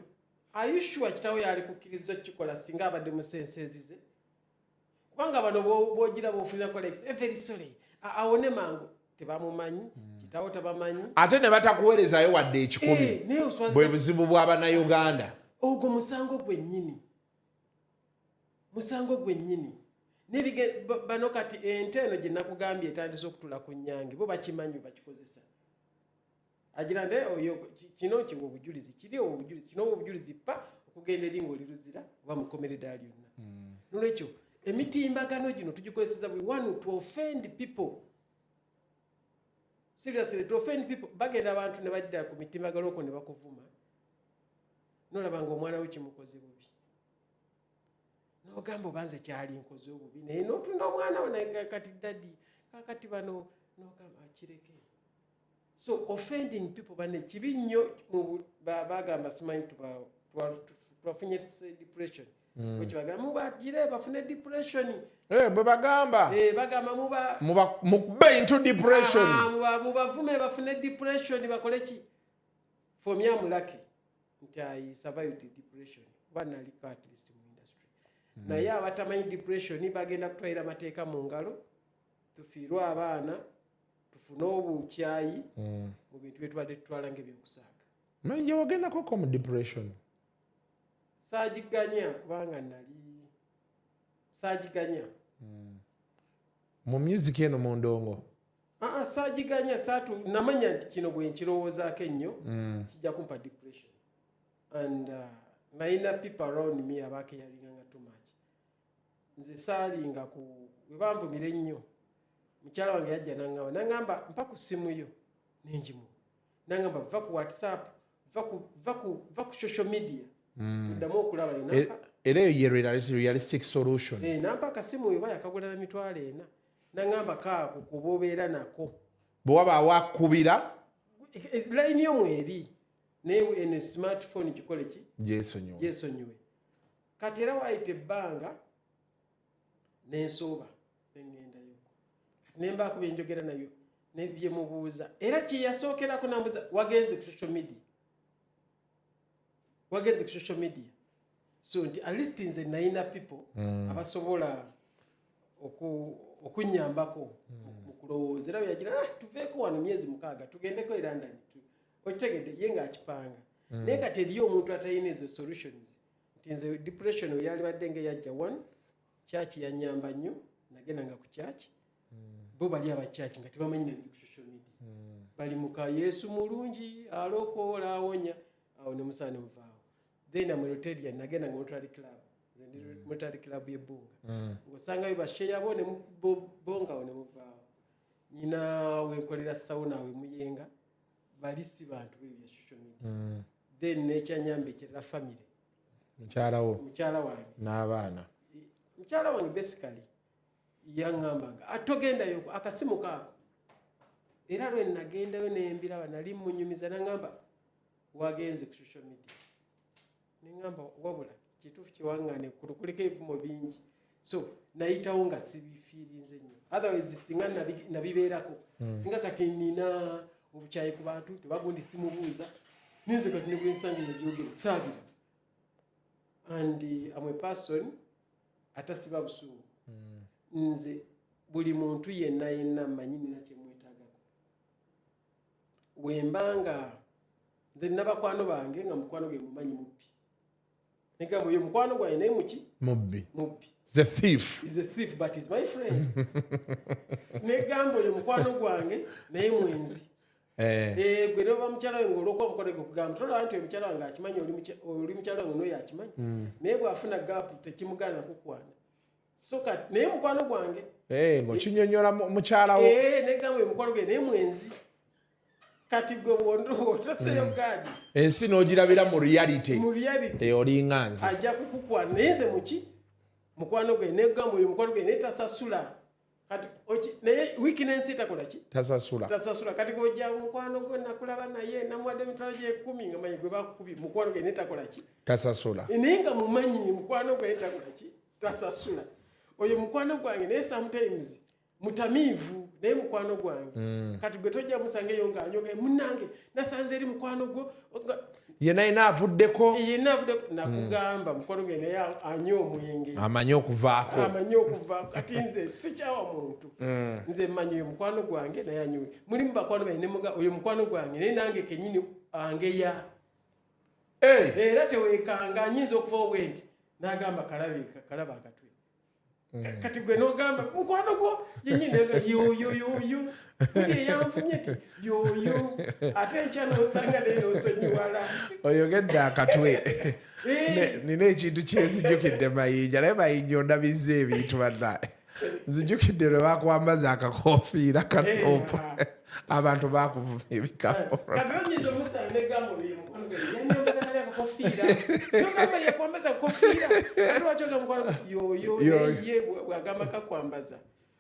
are you sure kitaawe yali kukkiriza okukikola singa abadde musensezize kubanga bano bwogira bwofunirako lex very sorry awone mangu tebamumanyi kitaawe tabamanyi ate ne batakuweerezayo wadde ekikumi bwe buzibu bw'abannayuganda ogwo musango gwennyini bano kati ente eno gye nakugambye etandise okutula ku nnyange bo bakimanyi bakikozesa agira nti kino kiwa obujulizi kiri obujulizi kino obujulizi pa okugenda eri ng'oli luzira oba mukomere ddala lyonna nolwekyo emitimbagano gino tugikozeseza we want to offend people seriously to offend people bagenda abantu ne bagira ku mitimbagano okwo ne bakuvuma nolabanga omwana we kimukoze bubi n'ogamba obanze kyali nkoze obubi naye n'otunda omwana we naye kati daddi kakati bano n'ogamba kireke so offending people bane kibi nnyo bagamba simanyi twafunye depression Wekibagamba mubagire bafune depression. Bwe bagamba. Bagamba muba into depression. Mubavume bafune depression bakole ki? For me I'm lucky. I survived depression. One at least in industry. Naye abatamanyi depression bagenda kutwalira amateeka mu ngalo. Tufiirwa abaana. Tufune obukyayi. Mu bintu bye tubadde tutwala ng'ebyokusaaga. Mayinja wagenda koko mu depression. Saagiganya kubanga nali. Saagiganya. Mu music eno mu ndongo. Saagiganya namanya nti kino bwe nkirowoozaako ennyo kijja kumpa depression. And nalina people around me abaakeeyalinganga too much. Nze saalinga bwe banvumira ennyo. Mukyala wange yajja n'angamba mpa ku simu yo n'enjimu. N'angamba va ku WhatsApp, va ku social media. Tuddamu okulaba ina. Era eyo realistic solution. Nampa akasimu oba yakagula na mitwalo 4. N'angamba kaako kuba obeera nako. Bwe waba awakubira. Line yo mweri. Newe ene smartphone kikole ki? Yeesonyiwe. Kati era waayita ebbanga n'ensooba n'engendayo. Nembaako bye njogera nayo ne bye mubuuza. Era kye yasookerako nambuuza wagenze ku social media. So nti at least nze nalina people abasobola okunyambako mu kulowooza. Era yagira tuveeko wano myezi 6 tugendeko e London. Okitegedde ye ng'akipanga. Naye kati eriyo omuntu atalina ezo solutions. Nti nze depression oyo yali badde ng'eyajja church yanyamba nnyo nagenda nga ku church. Bo bali abachachi nga tebamanyi na ku social media. Bali muka Yesu mulungi alokoola awonya awo ne musaane muvaawo. Then amerotelian nagenda nga Rotary Club. Rotary Club y'Ebbunga. Ngosanga bashare abo ne bonga awo ne muvaawo. Nyina wenkolera sauna we muyenga bali si bantu b'ebya social media. Then nekyanyambe kirala family. Mukyala wange n'abaana. Mukyala wange basically yangambaga atogendayo akasimu kaako. Era lwe nagendayo nembiraba nali munyumiza nangamba wagenze ku social media. Ningamba wabula kituufu kiwangane kuliko ebivumo bingi. So nayitawo nga sibifiirinze nnyo. Otherwise singa nabibeerako. Singa kati nina obukyayi ku bantu tebagundi simubuuza. Ninze kati ne bwensanga ebyogere saabira. And I'm a person atasiba busungu. Nze buli muntu yenna manyi nina kye mwetaagako. Wembanga nze nabakwano bange nga mukwano gwe mumanyi mubbi. Negamba oyo mukwano gwange naye muki? Mubbi. He's a thief. He's a thief but he's my friend. Negamba oyo mukwano gwange naye mwenzi. Gwe noba mukyala wange olw'okuba mukwano gwe kugamba tolaba nti omukyala wange akimanyi oli mukyala wange n'oyo akimanyi. Naye bw'afuna gaapu tekimugaana kukwana. So kati naye mukwano gwange ng'okinyonyola mukyala wo. Negamba oyo mukwano gwe naye mwenzi. Kati gwe otaseyo gaadi. Ensi n'ogirabira mu reality. Oli nganzi. Ajja kukukwana naye nze muki? Mukwano gwe negamba oyo mukwano gwe naye tasasula. Kati naye weakness itakola ki? Tasasula. Kati gojja mukwano gwe nakulaba naye namuwadde emitwalo gye 10 nga manyi gwe bakukubi mukwano gwe netakola ki? Tasasula. Naye nga mumanyi mukwano gwe netakola ki? Tasasula. Oyo mukwano gwange naye sometimes mutamiivu naye mukwano gwange. Kati gwe tojja musangeyo nga anyoga munnange nasanze eri mukwano gwo. Yenna avuddeko. Nakugamba mukwano gwe naye anyo omwenge. Amanyi okuvaako. Kati nze sikyawa muntu. Nze mmanyi oyo mukwano gwange naye anywe. Mulimu bakwano baine muga oyo mukwano gwange naye nange kenyini angeya. Era teweekanga anyinza okuva obwenti. N'agamba kalaba akatwe. Kati gwe n'ogamba mukwano gwo yenyini yo. Ye yanfunye ti yo. Ate enkya n'osanga naye n'osonyiwala. Oyogedde akatwe. Nina ekintu kyenzijjukidde Mayinja naye Mayinja ondabizza ebintu bannaye. Nzijjukidde lwe bakwambaza akakoofiira kanoopu. Abantu baakuvuma ebikamo. Kati oyinza omusanga n'egamba oyo mukwano gwe yanyambaza kali akakoofiira. N'ogamba yakwambaza akakoofiira. Ate lwaki ogamba mukwano yo ye bw'agamba kakwambaza.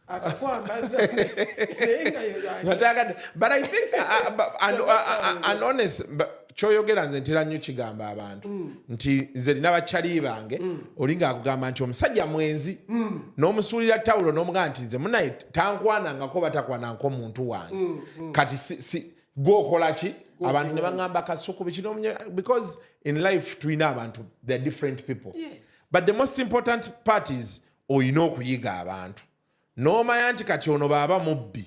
akakwambaza but I think and honest kyoyogera nze ntera nnyo kigamba abantu nti nze nina bakyali bange olinga akugamba nti omusajja mwenzi n'omusuulira tawulo n'omugamba nti nze munaye tankwanangako batakwananko omuntu wange kati gwokola ki abantu ne baŋŋamba Kasuku bikino because in life tulina abantu they're different people but the most important part is oyina okuyiga abantu n'omanya nti kati ono baaba mubbi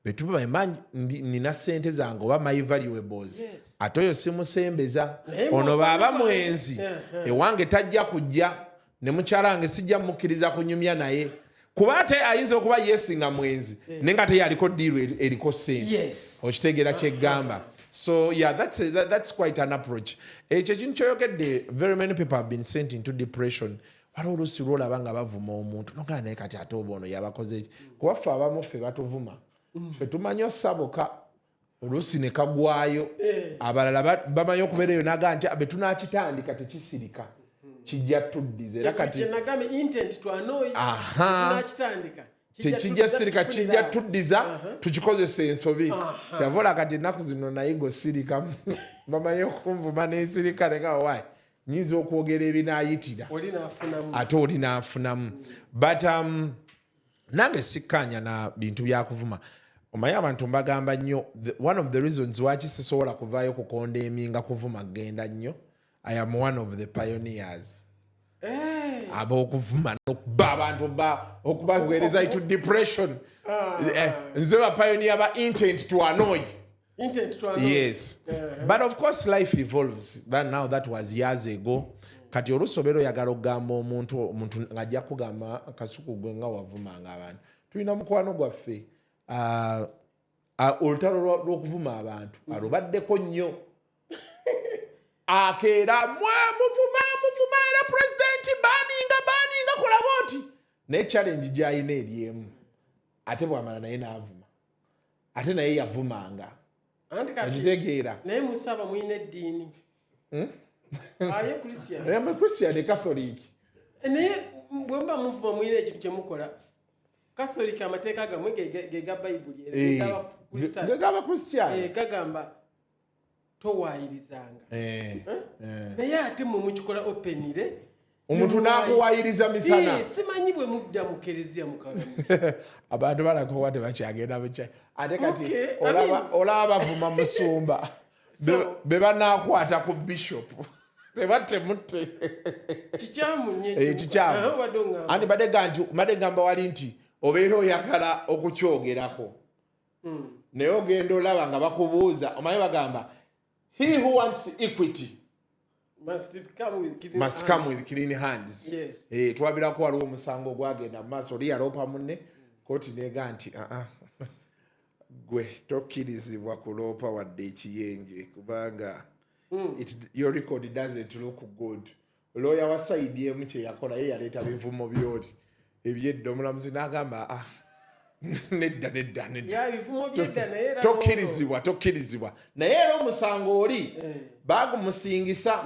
betuba bamanya nina ssente zange oba my valuables ate oyo simusembeza ono baaba mwenzi ewange tajja kujja ne mukyala wange sijja mukkiriza kunyumya naye kuba ate ayinza okuba yesinga mwenzi naye nga teye aliko diiru eriko ssente okitegeera kyeggamba so yeah that's quite an approach ekyo ekintu kyoyogedde very many people have been sent into depression waliwo oluusi lwolaba nga bavuma omuntu nogaa naye kati ate oba ono yabakoze eki kuba ffe abamu ffe batuvuma ffe tumanyi osaboka oluusi ne kagwayo abalala bamanyi okubeera eyo nagaa nti abe tunakitandika tekisirika kijja tuddiza era kati tekijja sirika kijja tuddiza tukikozesa ensobi kyavola kati ennaku zino nayigo sirika bamanyi okunvuma n'ensirika nekawaayi nyinza okwogera ebinaayitira ate oli naafunamu but nange sikkaanya na bintu byakuvuma omanyi abantu mbagamba nnyo one of the reasons waki sisobola kuvaayo kukonda eminga kuvuma genda nnyo I am one of the pioneers ab'okuvuma n'okuba abantu okubaweereza to depression nze ba pioneer ba intent to annoy. Yes. But of course life evolves. That was years ago. Kati olusobero yagala okugamba omuntu ng'ajja kugamba Kasuku gwe nga wavumanga abantu. Tulina mukwano gwaffe olutalo lw'okuvuma abantu alubaddeko nnyo akeera muvuma era pulezidenti baninga kola boti naye challenge gy'alina eri emu ate bw'amala naye n'avuma ate naye yavumanga okitegeera naye musaba muyina eddiini aye Christian Catholic naye bwemba muvuma muyina ekintu kyemukola Catholic amateeka gamwe gega Bayibuli gagaba Christian gagamba towaayirizanga naye ate mwe mukikola openire omuntu n'akuwaayiriza misana simanyi bwe mudda mu kereziya mukala abantu balakowa tebakyagenda bukya ate kati olaba bavuma musumba be banaakwata ku bishop tebatte mutte kikyamu andi badde gamba wali nti obeera oyagala okukyogerako naye ogenda olaba nga bakubuuza omanyi bagamba he who wants equity must come with clean hands. Yes. Twabirako waliwo omusango ogwagenda mu maaso oli yaloopa munne kooti neega nti gwe tokkirizibwa kuloopa wadde ekiyenge kubanga your record doesn't look good. Lawyer wa side emu kye yakola ye yaleeta bivumo byoli ebyedda omulamuzi n'agamba nedda tokkirizibwa naye era omusango oli bagumusingisa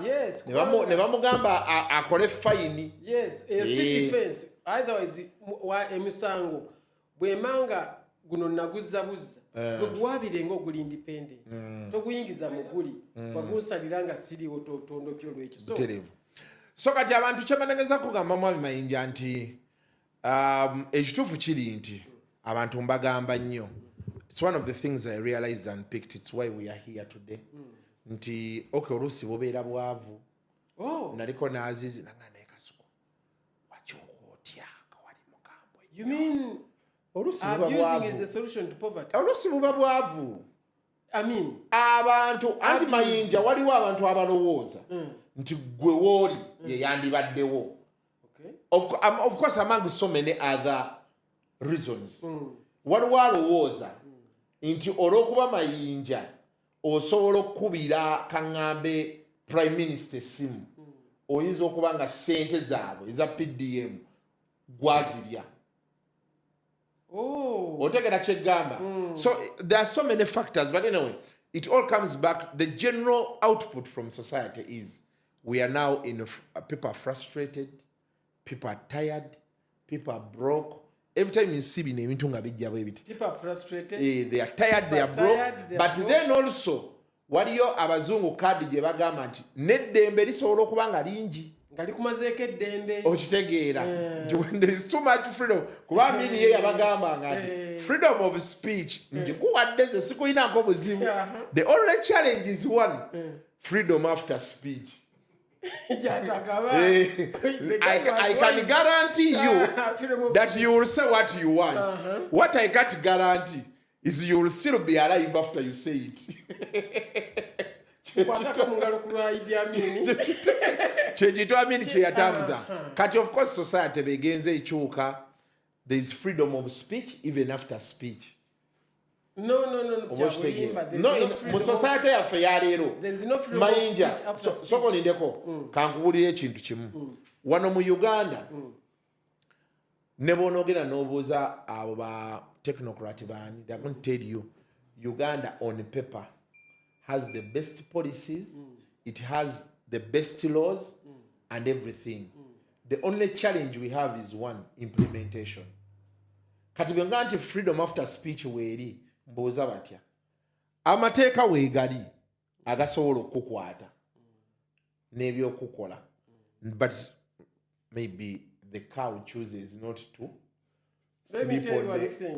ne bamugamba akole fayini emisango bwemanga guno naguzzabuza gweguwabirenga oguli independent toguyingiza mu guli wagunsalira nga siriwo tondopya olwekyo so kati abantu kyebanegeza kugamba Mwami Mayinja nti ekituufu kiri nti abantu mbagamba nnyo. It's one of the things I realized and picked. It's why we are here today. Nti oluusi bubeera bwavu naliko n'azizi nanga naye Kasuku wakyoko otya kawali mugambwe you mean abusing is a solution to poverty? Oluusi buba bwavu. I mean abantu anti Mayinja waliwo abantu abalowooza nti gwe wooli ye yandibaddewo. Of course among so many other reasons. Waliwo alowooza nti olw'okuba Mayinja osobola okukubira kaŋŋambe prime minister simu oyinza okuba nga ssente zaabwe eza PDM gwazirya. Otegera kyeggamba. So there are so many factors, but anyway it all comes back. The general output from society is we are now in people are frustrated, people are tired, people are broke, every time you see bino ebintu nga bijja bwe biti. People are frustrated. They are tired, they are broke. But then also, waliyo abazungu kadi gye bagamba nti n'eddembe lisobola okuba nga lingi. Ngali kumazeeko eddembe. Okitegeera. When there is too much freedom. Kuba mini ye yabagamba ngati freedom of speech. Njikuwadde ze sikulinako buzibu. The only challenge is one. Freedom after speech. I can guarantee you that you will say what you want. What I can't guarantee is you will still be alive after you say it. Kati of course society begenze ekyuka. There is freedom of speech even after speech. No. Mu society yaffe ya leero. There is no freedom of speech after speech. Soko nindeko kankubuulira ekintu kimu. Wano mu Uganda ne bonoogera n'obuuza abo ba technocrat baani, they are going to tell you Uganda on paper has the best policies, it has the best laws and everything. The only challenge we have is one, implementation. Kati bwenga nti freedom after speech weeri mbuuza batya. Amateeka weegali agasobola okukwata n'ebyokukola. But maybe the cow chooses not to sleep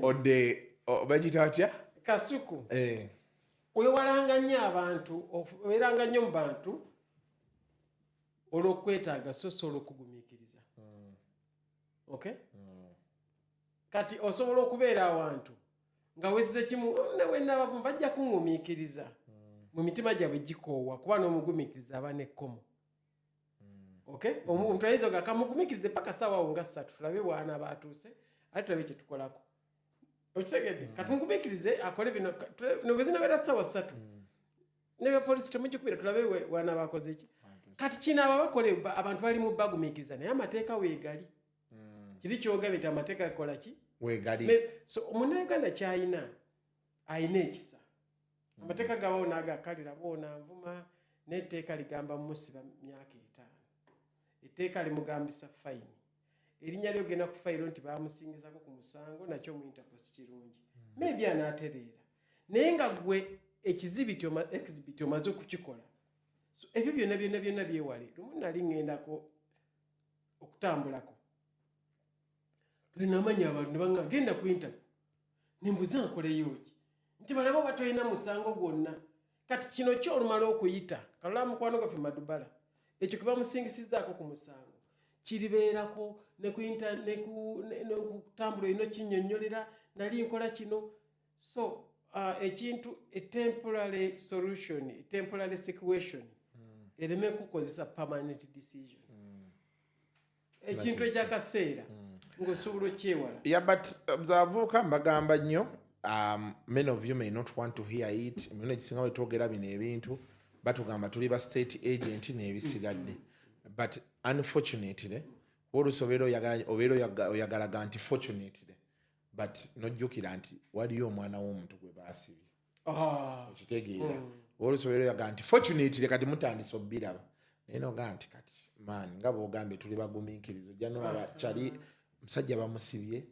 on the bagita atya? Kasuku. Weewalanga nnyo abantu, obeeranga nnyo mu bantu olw'okwetaaga so sobola okugumiikiriza. Okay? Kati osobola okubeera awantu nga wezze kimu nawe n'abavumu bajja kungumiikiriza. Mu mitima gyabwe gikoowa kuba n'omugumiikiriza aba n'ekkomo. Okay? Omuntu ayinza nga kamugumiikirize paka ssaawa nga 3 tulabe bwana baatuuse ate tulabe kye tukolako. Okitegedde? Kati mugumiikirize akole bino nobwezina beera ssaawa 3. Ne poliisi temugikubira tulabe bwana bakoze ki. Kati kino aba bakole abantu bali mu bagumiikiriza naye amateeka weegali. Kiri kyogabye amateeka gakola ki? Weegali. So Omunnayuganda kyayina ayina ekisa. Amateeka gabawo n'agakalira boona nvuma n'etteeka ligamba musiba myaka 5. Etteeka limugambisa fayini. Erinnya lyogenda ku fayiro nti baamusingizako ku musango nakyo mu interpost kirungi. Maybe anaatereera. Naye nga gwe exhibit omaze okukikola. So ebyo byonna byewale. Lumu nali ŋŋendako okutambulako. Linamanya abantu ne banga genda ku interview. Nimbuza nkoleyo ki? Nti balaba batolina musango gwonna. Kati kino ky'olumala okuyita. Kalula mukwano gaffe Madubala. Ekyo kiba musingisizaako ku musango. Kiribeerako ne ku kutambula ino kinnyonnyolera nali nkola kino. So ekintu a temporary solution, a temporary situation ereme kukozesa permanent decision. Ekintu ekyakaseera ng'osobola okyewala. Yeah, but abavubuka mbagamba nnyo. Many of you may not want to hear it. Mune kisinga bwe twogera bino ebintu batugamba tuli ba state agent n'ebisigadde. But unfortunately, olusobera oyagalaga nti fortunately, but nojjukira nti waliyo omwana w'omuntu gwe baasibye. Okitegeera. Olusobera oyagala nti fortunately kati mutandise obbiraba. Naye noga nti kati maani nga bw'ogambye tuli bagumiikirizo. Ojja n'olaba kyali musajja bamusibye.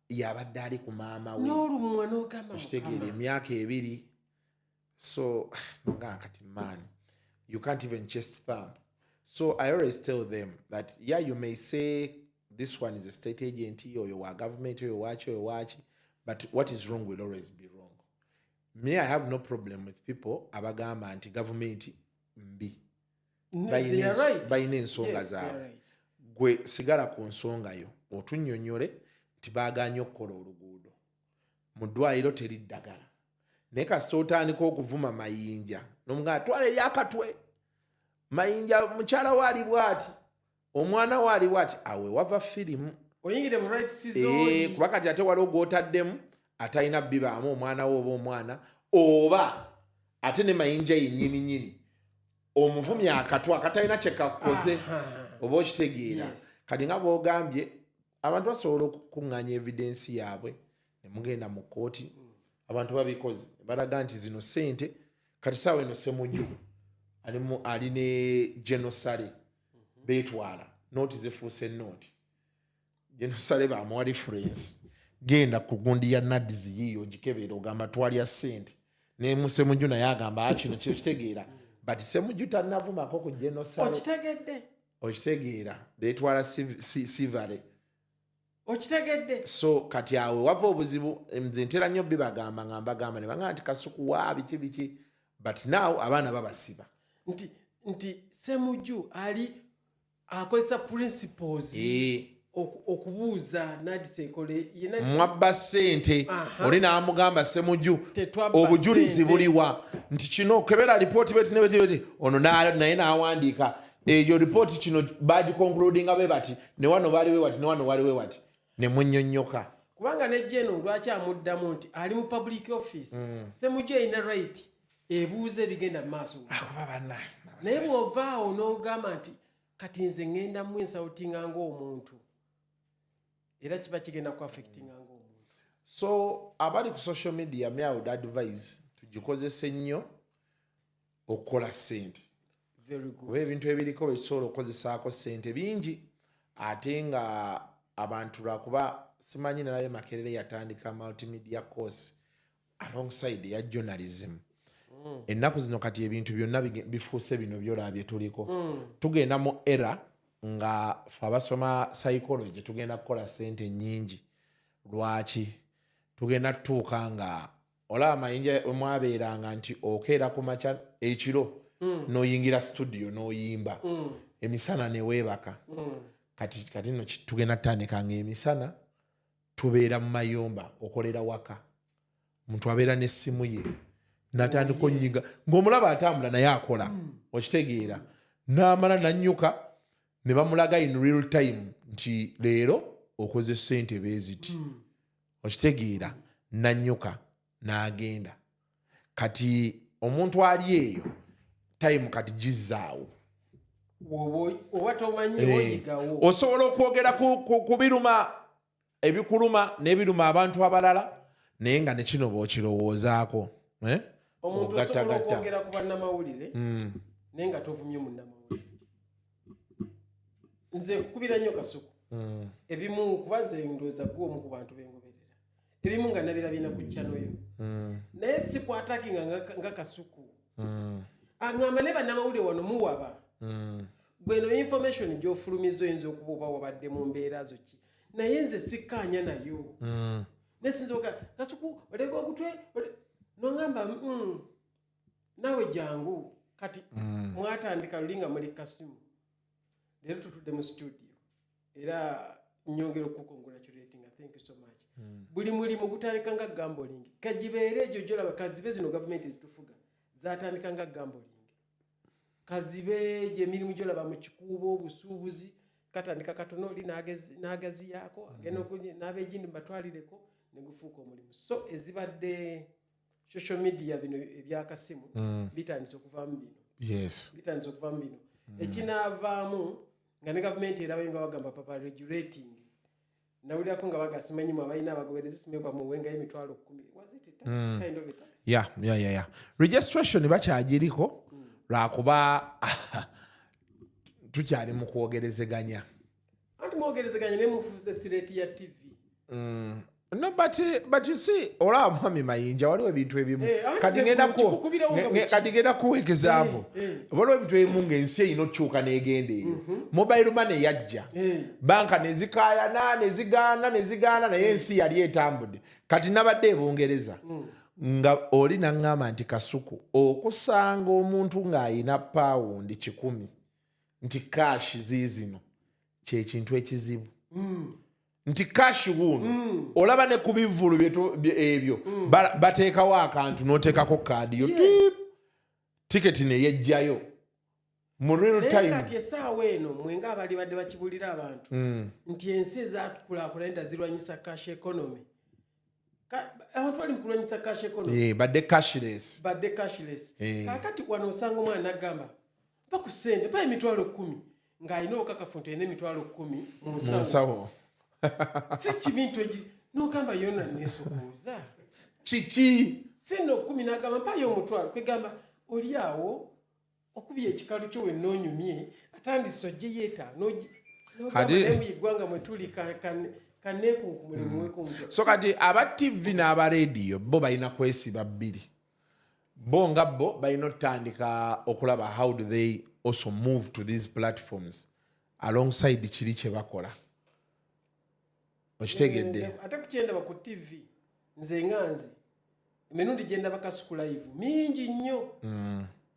Yabadde ali ku maama we. N'olumwa n'ogamba okitegeera emyaka 2. So noga kati maani. You can't even chest thumb. So I always tell them that, yeah, you may say this one is a state agency or your government or your watch, but what is wrong will always be wrong. Me, I have no problem with people abagamba anti-government mbi. They are right. Bayina ensonga zaabwe. Gwe sigala ku nsonga yo. Otunnyonnyole nti baaganye okukola oluguudo. Mu ddwaliro teri ddagala. Naye kasita otandika okuvuma Mayinja n'omugamba twala eri akatwe. Mayinja mukyala waali bw'ati, omwana waali bw'ati, awe wava firimu. Oyingire mu right season. Kuba kati ate waliwo gw'otaddemu atalina bibaamu omwana we oba omwana oba ate ne Mayinja yennyini omuvumyi akatwa akatalina kye kakoze oba okitegeera. Kati nga bw'ogambye abantu basobola okukuŋŋaanya evidensi yaabwe ne mugenda mu kkooti. Abantu babikoze balaga nti zino ssente kati saawa eno Ssemujju ali ne genosale beetwala nooti zifuuse nooti Jenosale bamuwa reference genda ku gundi ya Nadiz yiyo gikebera ogamba twalya sente ne Musemuju naye agamba kino kyo kitegeera but Semuju tannavumako ku Jenosale okitegeera beetwala sivale okitegedde so kati awe wava obuzibu nze ntera nnyo bibagamba ngamba ne banga nti Kasuku wa biki but now abaana babasiba nti Semuju ali akozesa principles okubuuza nadisekole mwabba ssente oli n'amugamba Semuju obujulizi buliwa nti kino kebera lipooti beti ono naye n'awandiika eyo lipooti kino bagiconcludinga be bati ne wano baliwe wati ne wano waliwe wati ne munnyonnyoka kubanga ne Jeno lwaki amuddamu nti ali mu public office Semuju ina right ebuuze bigenda maaso naye bw'ovaawo n'ogamba nti kati nze ngenda mu ensautinga ng'omuntu era kiba kigenda ku affectinga ng'omuntu so abali ku social media me I would advise tugikozese nnyo okukola ssente kuba ebintu ebiriko bekisobola okukozesaako ssente bingi ate nga abantu lwakuba simanyi naye Makerere yatandika multimedia course alongside ya journalism ennaku zino kati ebintu byonna bifuuse bino byolabye tuliko tugenda mu era nga fe abasoma psychology tugenda kukola ssente nnyingi lwaki tugenda tutuuka nga olaba Mayinja mwabeeranga nti okeera ku makya ekiro n'oyingira studio n'oyimba emisana ne weebaka kati no tugenda tutandika nga emisana tubeera mu mayumba okolera waka omuntu abeera n'essimu ye natandika onnyiga ng'omulaba atambula naye akola okitegeera n'amala nannyuka ne bamulaga in real time nti leero okoze ssente beeziti okitegeera nannyuka n'agenda kati omuntu ali eyo time kati gizzaawo oba tomanyi oyigawo osobola okwogera ku biruma ebikuluma n'ebiruma abantu abalala naye nga ne kino bw'okirowoozaako omuntu osobola okwogera ku bannamawulire naye nga tovumye munnamawulire nze nkukubira nnyo Kasuku ebimu kuba nze ndowooza gwe omu ku bantu bengoberera ebimu nga nabirabina ku channel yo naye sikwatakinga nga Kasuku aŋŋamba ne bannamawulire wano muwaba gweno information gy'ofulumiza oyinza okuba oba wabadde mu mbeera zo ki naye nze sikkaanya nayo nesinza oga Kasuku olega ogutwe noŋŋamba nawe jangu kati mwatandika luli nga muli kasimu leero tutudde mu studio era nyongera okukongratulating thank you so much buli mulimu gutandika nga gambling kagibeere egyo gyolaba kazibe zino gavumenti ezitufuga zatandika nga gambling kazibe gye emirimu gyolaba mu kikuubo obusuubuzi katandika katono oli n'agaziyaako agenda n'ab'egindi batwalireko ne gufuuka omulimu so ezibadde social media bino ebyakasimu bitandise okuvaamu bino ekinaavaamu nga ne gavumenti erabayo nga bagamba papa regulating nawulirako nga bagasimanyimu abalina abagoberezi simekwa muwengayo emitwalo 10 registration bakyagiriko lwakuba tukyali mu kwogerezeganya anti mwogerezeganya ne mufuuse sireti ya TV no but you see olaba Mwami Mayinja waliwo ebintu ebimu kati ngenda kuwa example waliwo ebintu ebimu ng'ensi erina okukyuka n'egenda eyo mobile money yajja banka nezikaayana nezigaana naye ensi yali etambudde kati nabadde ebungereza nga oli naŋŋamba nti Kasuku okusanga omuntu ng'ayina pawundi 100 nti cash ziizino kyekintu ekizibu nti cash wuno olaba ne ku bivulu ebyo bateekawo akantu n'oteekako kaadi yo tiketi neyejjayo mu real time kati essaawa eno mwenga abali badde bakibulira abantu nti ensi ezatukulaakulanira zirwanyisa cash economy abantu bali mu kulwanyisa cash economy badde cashless kakati wano osanga omwana n'agamba mpa ku ssente mpa emitwalo 10 ng'alina okakafu nti alina emitwalo 10 mu nsawo si kibintu n'ogamba yonna neesokuuza kiki sino 10 n'agamba mpayo omutwalo kwegamba oli awo okubya ekikalu kyo wenna onyumye atandise ojje yeeta igwanga mwetuli kaneku mulimu wekumjo. So kati aba TV n'aba radio bo balina kwesiba bbiri. Bo nga bo balina otandika okulaba how do they also move to these platforms alongside kiri kye bakola. Okitegedde. Ate kukyenda ba ku TV nze nganze emirundi gye ndaba Kasuku live mingi nnyo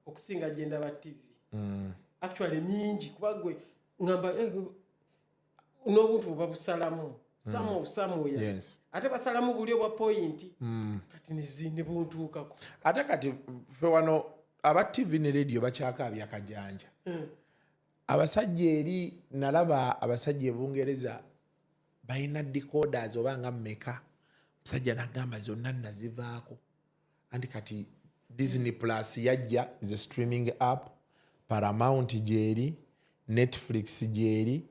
okusinga gye ndaba TV. Actually mingi kuba gwe ngamba n'obuntu buba busalamu samoya. Yes. Ate basalamu buli obwa point kati nizinde buntuukako. Ate kati fe wano aba TV ne radio bakyakaabya kajanja. Abasajja eri nalaba abasajja e Bungereza balina decoders oba nga mmeka. Musajja nagamba zonna nazivaako. Anti kati Disney Plus yajja is a streaming app, Paramount jeri, Netflix jeri,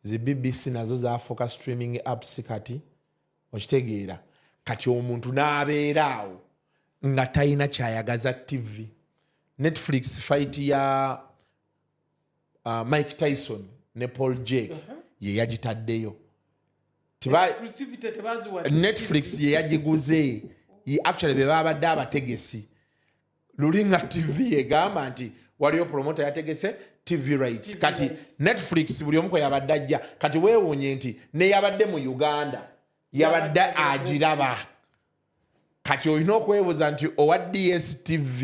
zi BBC nazo zaafuuka streaming apps kati. Okitegeera kati omuntu n'abeeraawo nga talina kyayagaza TV. Netflix fight ya Mike Tyson ne Paul Jake ye yagitaddeyo. Exclusivity tebaziwa Netflix ye yagiguze. Actually be babadde abategesi. Lulinga TV egamba nti waliyo promoter yategese TV rights. Kati Netflix buli omuko yabadde ajja. Kati weewuunye nti ne yabadde mu Uganda yabadde agiraba. Kati olina okwebuuza nti owa DSTV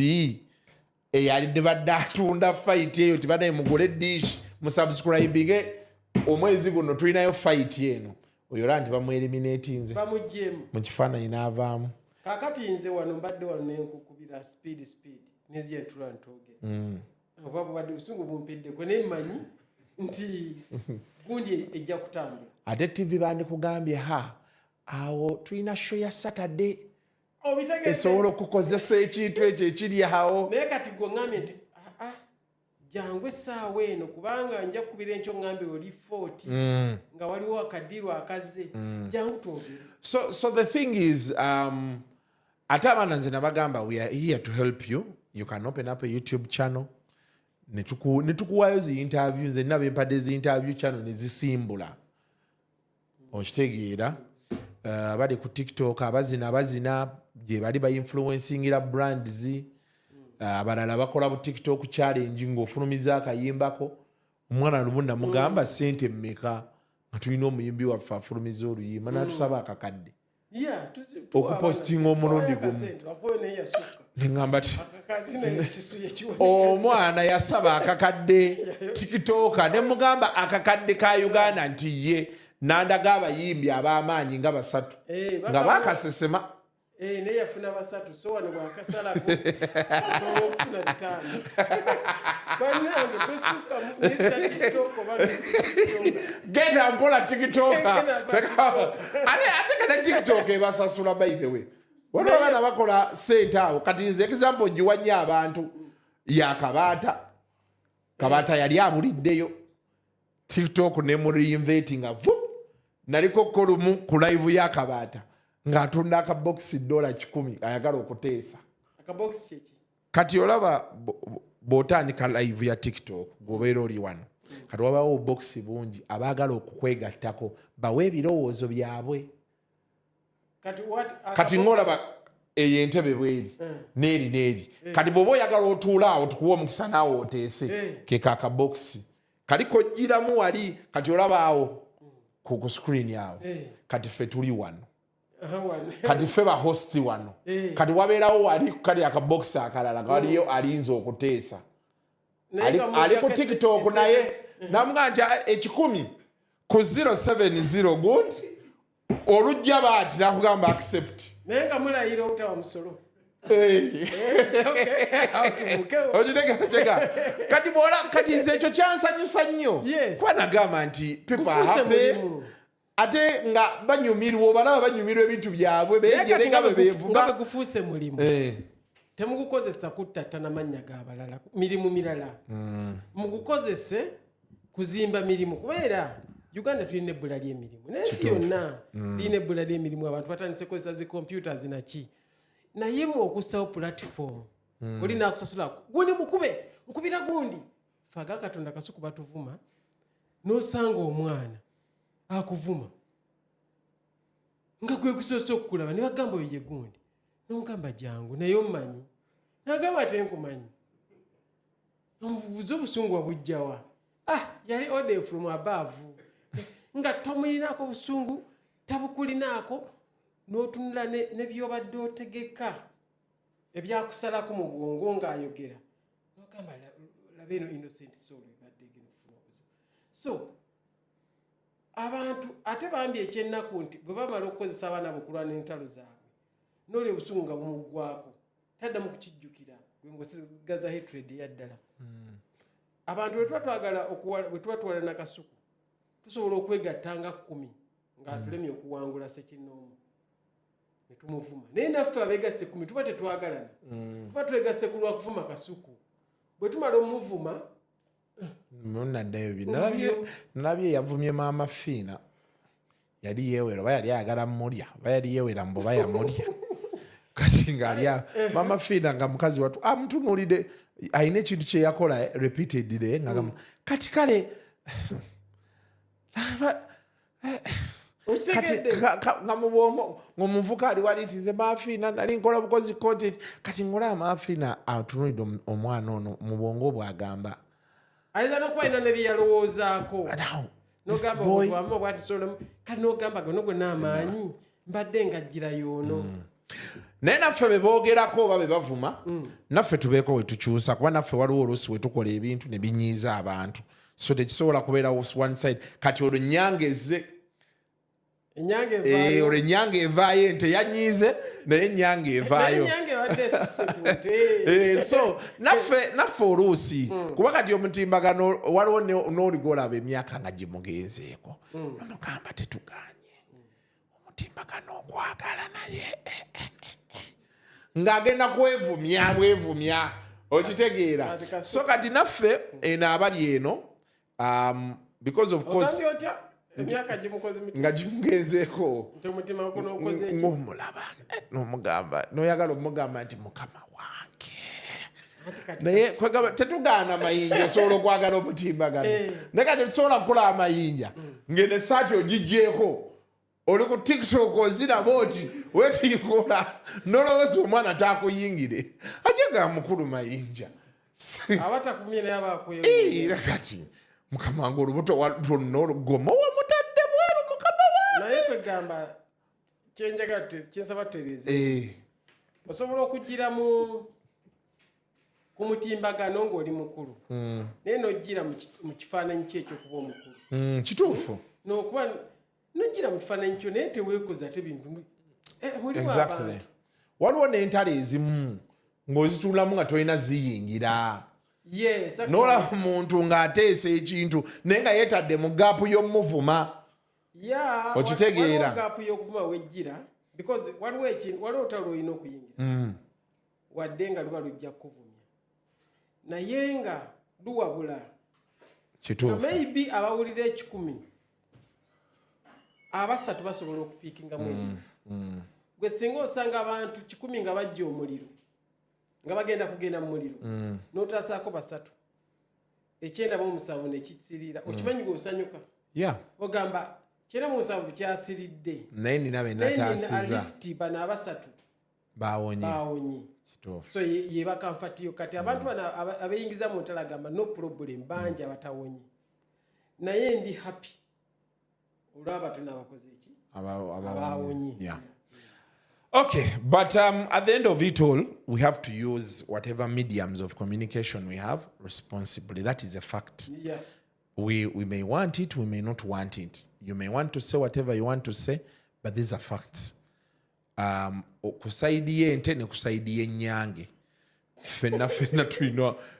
eyalidde badde atunda fight eyo tibadde mugule dish musubscribinge omwezi guno tulinayo fight eno. Oyo era nti bamueliminate nze bamujjemu mu kifaananyi n'avaamu. Kakati nze wano mbadde wano nenkukubira speed neziye ntulantooge. Oba bubadde busungu bumpiddeko ne mmanyi nti gundi ejja kutambula. Ate TV bandikugambye awo tulina show ya Saturday. Esobola okukozesa ekintu ekyo ekiri awo. Naye kati gwe ngambye nti jangu essaawa eno kubanga nja kukubira enkyo ngambe oli 40 nga waliwo akadirwa akaze jangu twogere. So the thing is ate abaana nze nabagamba we are here to help you. You can open up a YouTube channel. Netukuwayo zi interviews nze nabo empadde zi interview channel nezisimbula. Okitegeera bali ku TikTok abazina gye bali ba-influencingira brands. Abalala bakola bu TikTok challenge ng'ofulumiza akayimbako. Omwana lubunda mugamba sente mmeka nga tulina omuyimbi waffe afulumiza oluyimba natusaba akakadde. Okupostinga omulundi gumu. Nengamba ti omwana yasaba akakadde TikTok ne mugamba akakadde ka Uganda nti ye nandaga abayimbi ab'amaanyi nga basatu nga bakasesema. Ne yafuna basatu so wano bwakasalako so okufuna bitano. Banange tosuka Mr. TikTok oba genda mpola TikTok. Ate kada TikTok ebasasula by the way. Wano abana bakola sente awo kati nze example njiwanye abantu ya Kabata yali abuliddeyo TikTok ne mu reinventing naliko kolumu ku live ya Kabata ng'atunda akaboksi $10 ayagala okuteesa. Akaboksi kiki? Kati olaba bw'otandika live ya TikTok gwobeera oli wano. Kati wabawo boksi bungi abaagala okukwegattako bawe ebirowoozo byabwe. Kati ng'olaba eyo entebe bweri n'eri. Kati bw'oba oyagala otuula awo tukuwa omukisa naawe oteese keka akaboksi. Kali kojjiramu wali kati olaba awo ku screen awo. Kati ffe tuli wano. Kati ffe ba host wano. Kati wabeerawo wali kali akaboksi akalala waliyo alinza okuteesa. Ali ku TikTok naye namuga nti 10 ku 070 good olujja baati nakugamba accept. Naye nga mulayira obutawa musolo. Okitegeka kati bwola kati nze ekyo kyansanyusa nnyo kuba nagamba nti people are happy. Ate nga banyumirwa balaba banyumirwa ebintu byabwe bejerenga bebevuga nga gufuuse mulimu. Temugukozesa kuttattana mannya g'abalala mirimu mirala. Mugukozese kuzimba mirimu kubeera Uganda tulina ebbula ly'emirimu. N'ensi yonna tulina ebbula ly'emirimu abantu batandise kozesa zi computers naki. Naye mu okussawo platform oli naakusasula gundi mukube nkubira gundi faga Katonda Kasuku batuvuma n'osanga omwana akuvuma nga gwe gusoose okukulaba ne bagamba oyo ye gundi n'omugamba jangu naye omumanyi n'agamba ate nkumanyi omubuuza obusungu wabujjawa yali order from above nga tomulinaako busungu tabukulinaako n'otunula ne byobadde otegeka ebyakusalako mu bwongo ng'ayogera n'ogamba laba eno innocent soul ebadde egenda okufuna obuzibu so abantu ate bambi ekyennaku nti bwe bamala okukozesa abaana bokulwana n'entalo zaabwe n'olyo obusungu nga bumuggwako taddamu kukijjukira gwe ng'osigaza hatred eyaddala abantu bwe tuba twala na Kasuku tusobola okwegatta nga 10 ng'atulemye okuwangula Ssekinnoomu ne tumuvuma naye naffe abeegasse 10 tuba tetwagalana tuba twegasse ku lwa kuvuma Kasuku bwe tumala omuvuma munaddayo nalabye yavumye maama Fiina yali yeewera oba yali ayagala mmulya oba yali yeewera mbuba yamulya kati ng'alya maama Fiina nga mukazi watu amutunuulidde ayina ekintu kye yakola repeatedly kati kale nga mubwongo ng'omuvuka ali wali nti nze Maafiina nali nkola bukozi content kati ng'olaba Maafiina atunuulidde omwana ono mu bwongo bw'agamba ayinza n'okuba alina ne bye yalowoozaako n'ogamba obwamu obwatisolomu kati n'ogamba gono gonna amaanyi mbadde ngajjira y'ono naye naffe be boogerako oba be bavuma naffe tubeeko we tukyusa kuba naffe waliwo oluusi we tukola ebintu ne binyiiza abantu so tekisobola kubeera one side kati olwo ennyangeze olwo ennyanga evaayo ente yanyiize naye ennyanga evaayo so naffe oluusi kuba kati omutimbagano waliwo n'oligolaba emyaka nga gimugenzeeko nomugamba tetuganye omutimbagano okwagala naye ng'agenda bwevumya okitegeera so kati naffe eno abali eno because of course nga gimugenzeeko ng'omulaba n'omugamba n'oyagala omugamba nti mukama wange naye tetugaana mayinja osobola okwagala omutimbagano naye kati tusobola kukola amayinja ng'eno esaati ogiggyeko oli ku TikTok oziraba oti wetiikola nolowooza omwana taakuyingire ajja ga mukulu Mayinja abatakuvumye naye abakwera kati mukama wange olubuto lwonna olugoma wamutadde bweru mukama wange naye kwegamba kyenjagala kyensaba tutereeze osobola okugira ku mutimbagano ng'oli mukulu naye n'ogira mu kifaananyi kye ekyokuba omukulu kituufu n'okuba nogira mu kifaananyi kyo naye teweekoza ate bintu mulimu abantu waliwo n'entalo ezimu ng'ozitulamu nga tolina ziyingira n'olaba omuntu ng'ateesa ekintu naye nga yeetadde mu gaapu y'omuvuma okitegeera gaapu y'okuvuma wejjira because waliwo otalo olina okuyingira wadde nga luba lujja kukuvumya naye nga luwabula kituufu maybe abawulira 10 abasatu basobola okupiikinga mu gwe singa osanga abantu 10 nga bajja omuliro nga bagenda kugenda mu muliro n'otasaako basatu ekyenda mu musanvu ne kisirira okimanyi gwe osanyuka ogamba kyenda mu musanvu kyasiridde naye nina be nataasiza alisti bano abasatu baawonye so ye bakamfatiyo kati abantu bano abeyingiza mu ntala agamba no problem bangi abatawonye naye ndi happy olwaba tunabakoze iki abawonye Okay, but at the end of it all, we have to use whatever mediums of communication we have responsibly. That is a fact. Yeah. We may want it, we may not want it. You may want to say whatever you want to say, but these are facts. Kusaidiye ente ne kusaidiye nyange. Fenna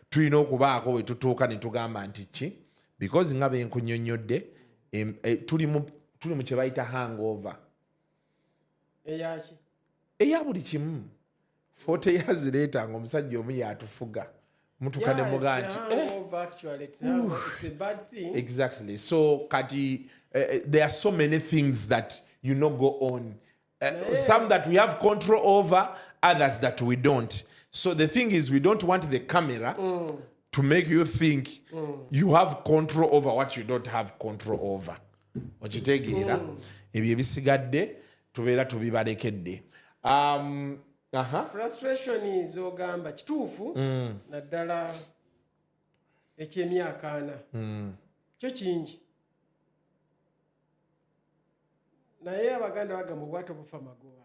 tulina okubaako we tutuuka ne tugamba nti ki because nga be nkunyonnyodde tuli mu kye bayita hangover. Eyaki? Eya buli kimu 40 years later ng'omusajja omu yatufuga mutuka ne muga nti it's a bad thing. Exactly. So kati there are so many things that go on. Some that we have control over, others that we don't. So the thing is we don't want the camera to make you think you have control over what you don't have control over. Okitegeera ebyo ebisigadde tubeera tubibalekedde. Frustration z'ogamba kituufu naddala eky'emyaka 4 kyo kingi naye abaganda bagamba obwato bufa magoba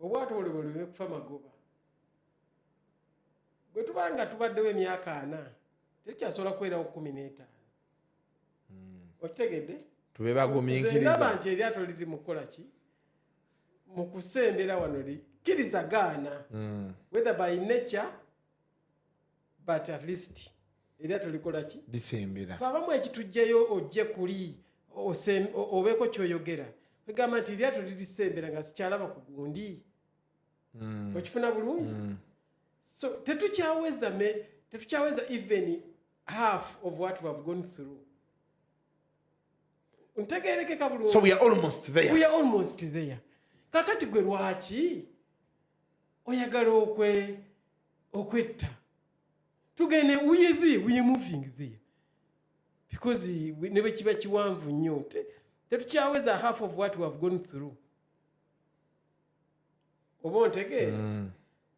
obwato buli bekufa magoba bwe tuba nga tubaddewo emyaka 4 tekyasobola kubeerawo 15 okitegedde tube bagumiikiriza ndaba nti eryato liri mu kukola ki mu kusembera wano likkiriza gaana whether by nature but at least eryato likola ki lisembera abamu ekitujjayo ojje kuli obeeko kyoyogera egamba nti eryato lirisembera nga sikyalaba ku gundi okifuna bulungi so tetukyaweza even half of what we have gone through. Ntegeerekeka bulungi. So we are almost there. We are almost there. Kakati gwe lwaki oyagala okwetta tugende we are moving there because ne kiba kiwanvu nnyo tetukyaweza half of what we have gone through. Oba ontegeera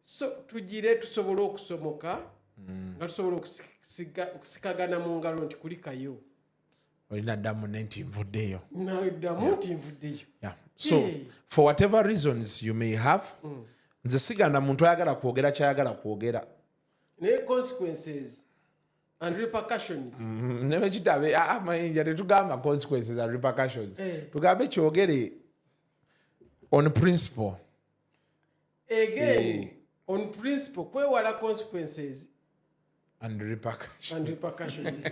so tugire tusobole okusomoka nga tusobole okusikagana mu ngalo nti kulikayo olina ddamu nenti nvuddeyo naddamu nti nvuddeyo. So for whatever reasons you may have nze siganda muntu ayagala kwogera kyayagala kwogera naye consequences and repercussions newe kitabe Mayinja tetugamba consequences and repercussions tugambe kyogere on principle again on principle kwewala consequences and repercussions.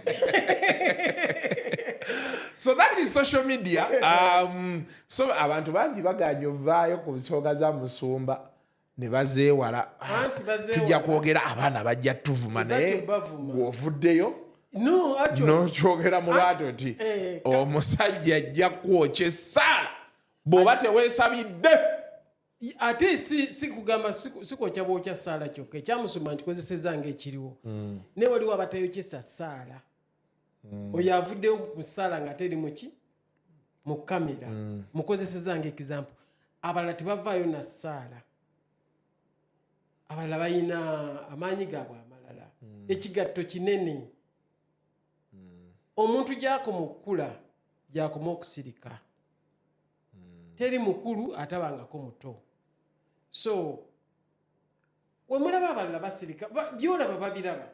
So that is social media. So abantu bangi baganya ovaayo ku nsonga za musumba ne bazeewala tujja kwogera abaana bajja tuvuma naye ovuddeyo nokyogera mu lwato nti omusajja ajja kwokya essaala bw'oba teweesabidde. Ate si kugamba sikwokya bwokya saala kyokka ekyamusumba nkikozeseza ng'ekiriwo naye waliwo abatayokesa saala oyo avuddeyo ku saala nga teri muki mu kamera mukozeseza ng'ekizampu abalala tebavaayo na saala abalala balina amaanyi gaabwe amalala ekigatto kinene omuntu gy'akoma okukula gy'akoma okusirika teri mukulu atabangako muto. So wemulaba abalala basirika byolaba babiraba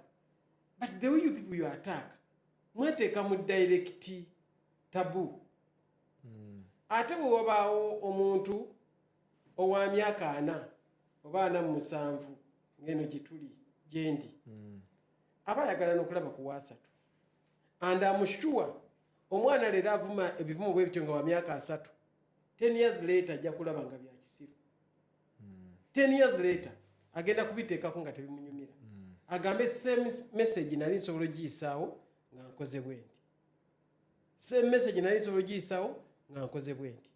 but the way you people you attack mweteeka mu direct tabu ate bwe wabaawo omuntu owa myaka 4 oba 47 ngeno gituli gyendi aba ayagala n'okulaba ku wasatu and I'm sure omwana leero avuma ebivumo bwe bityo nga wa myaka 3 10 years later ajja kulaba nga bya kisiru 10 years later agenda kubiteekako nga tebimunyumira agambe same message nali nsobola ogiyisaawo nga nkoze bwendi same message nali nsobola ogiyisaawo nga nkoze bwendi.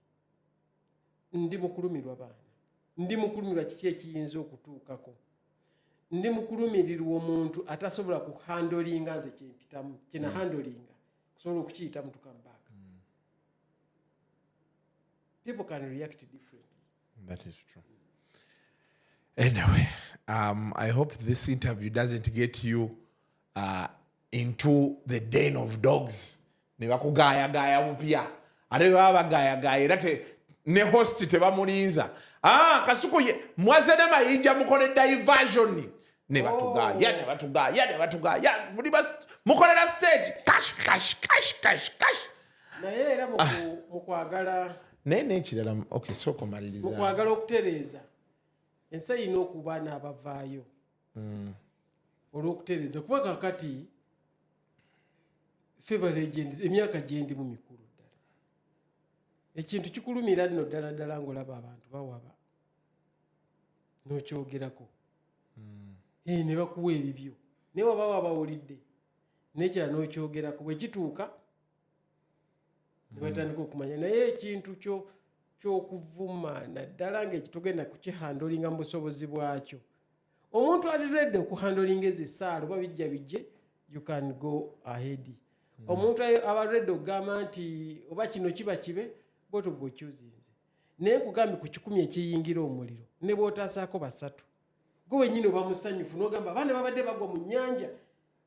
Ndi mukulumirwa baana ndi mukulumirwa kiki ekiyinza okutuukako ndi mukulumirirwa omuntu atasobola kuhandolinga nze kyempitamu kina handolinga kusobola okukiyita mutukambaaka. People can react differently. That is true. Anyway, I hope this interview doesn't get you into the den of dogs. Ne bakugaya bupya. Ate baba bagaya era ne host tebamulinza. Kasuku mwazene Mayinja mukole diversion. Ne batugaya. Muli bas mukolera stage. Cash. Naye era mukwagala Nene kirala okay so komaliriza. Mukwagala okutereeza. Ensi erina okuba n'abavaayo olw'okutereeza kuba kakati feba legends emyaka gyendi mu mikulu ddala ekintu kikulumira nno ddala ng'olaba abantu bawaba n'okyogerako ne bakuwa ebibyo naye waba wabawulidde n'ekirala n'okyogerako bwe kituuka ne batandika okumanya naye ekintu ky'okuvuma naddala ng'ekitugenda kukihandolinga mu busobozi bwakyo omuntu ali ready okuhandling ezisaala oba bijje you can go ahead. Omuntu aba ready okugamba nti oba kino kiba kibe boto bwokyuzinze naye kugambi ku 10 ekiyingira omuliro ne bw'otasaako basatu gwe wennyini oba musanyufu n'ogamba abaana babadde bagwa mu nnyanja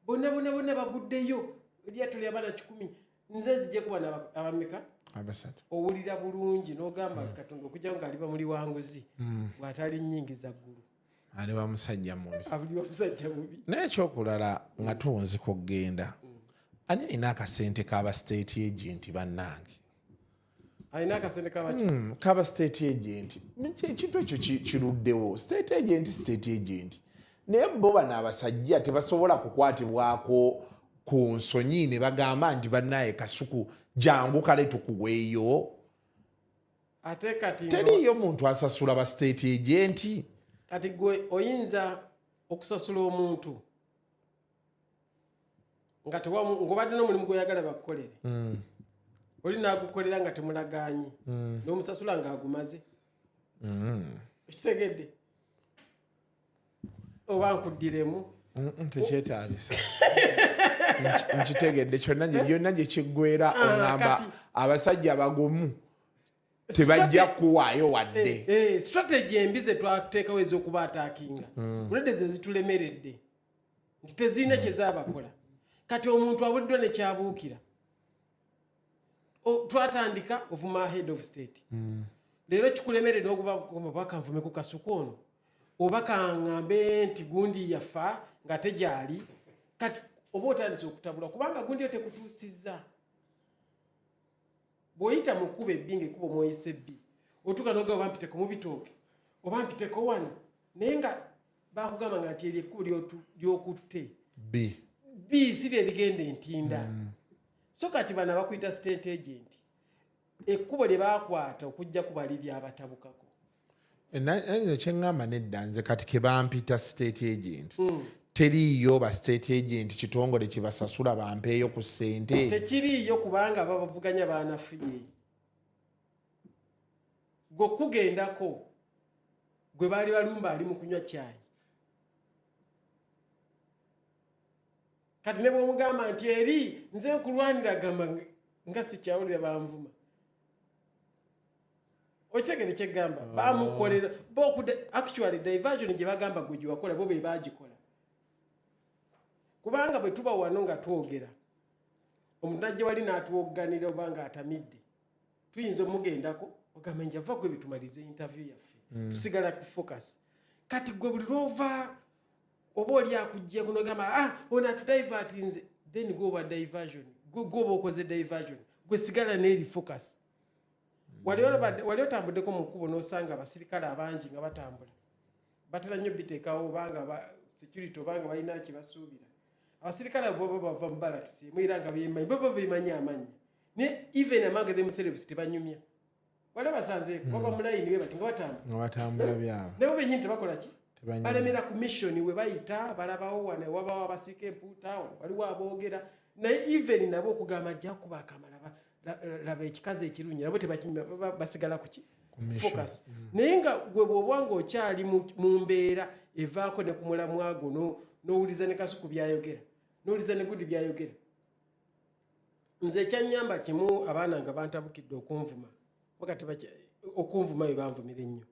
bonna baguddeyo eryato ly'abaana 10 nze nzije kuba abameka abasatu owulira bulungi n'ogamba Katonda okujjawo ng'ali bamuli wanguzi bw'atali nnyingiza ggulu ali wa musajja mubi naye ekyokulala nga tuwunzika okugenda ani alina akasente k'aba state agent bannange alina akasente kaba state agent ekintu ekyo kiruddewo state agent naye bo bano abasajja tebasobola kukwatibwako ku nsonyi ne bagamba nti bannaye Kasuku jangu kale tukuweeyo ate kati teriyo muntu asasula ba state agent kati gwe oyinza okusasula omuntu nga ng'obadde n'omulimu gw'oyagala bakukolere oli n'agukolera nga temulagaanye n'omusasula ng'agumaze ekitegedde oba nkuddiremu tekyetaagisa nkitegedde kyonna gye kiggwera oŋŋamba abasajja bagumu tebajja kuwaayo wadde strategy embi ze twateekawo ez'okuba ataakinga mulede ze zitulemeredde nti tezirina kyezaabakola kati omuntu abuliddwa ne kyabuukira twatandika ovuma head of state leero kikulemeredde okuba kanvume ku Kasuku ono oba kaŋŋambe nti gundi yafa nga tegyali kati oba otandise okutabula kubanga gundi yo tekutuusizza bw'oyita mu kkuba ebbi ng'ekkuba omwoyise ebbi otuuka n'ogamba oba mpiteko mu bitooke oba mpiteko wano naye nga bakugamba nga nti eryo ekkubo ly'okutte bi si lye ligenda entinda so kati bano abakuyita state agent ekkubo lye baakwata okujja kuba liri abatabukako nze kyeŋŋamba nedda nze kati ke bampita state agent teriiyo ba state agent kitongole kibasasula bampeeyo ku ssente tekiriiyo kubanga babavuganya baanafuye gwe okugendako gwe baali balumba ali mu kunywa cyayi kati ne bw'omugamba nti eri nze nkulwanira gamba nga sikyawulira banvuma okitegere kyegamba bamukolera actually diversion gye bagamba gwe gyewakola bo be bagikola kubanga bwe tuba wano nga twogera omuntu najja wali n'atuwogganira oba nga atamidde tuyinza omugendako ogamba njava gwe bitumalize interview yaffe tusigala ku focus kati gwe buli lwova oba oli akuggyeko n'ogamba ono atudivertinze then gwoba diversion gwoba okoze diversion gwe sigala n'eri focus wali otambuddeko mu kkubo n'osanga abasirikale abangi nga batambula batera nnyo biteekawo obanga security obanga balina kibasuubira abasirikale bo bava mu balakisi emu era nga bemanyi bo bemanyi amannya ne even among themselves tebanyumya wali basanzeeko baba mu layini bati nga batambula byabo nabo bennyini tebakola ki balemera ku mission we bayita balabawo wane wabawo abasika empuuta waliwo aboogera naye even nabo okugamba jakuba akamala laba ekikazi ekirungi nabo basigala kuki focus naye nga gwe bw'obwanga okyali mu mbeera evaako ne ku mulamu ago n'owuliza ne Kasuku byayogera n'owuliza ne Gundi byayogera nze ekyannyamba kimu abaana nga bantabukidde okunvuma wakati okunvuma bwe banvumira ennyo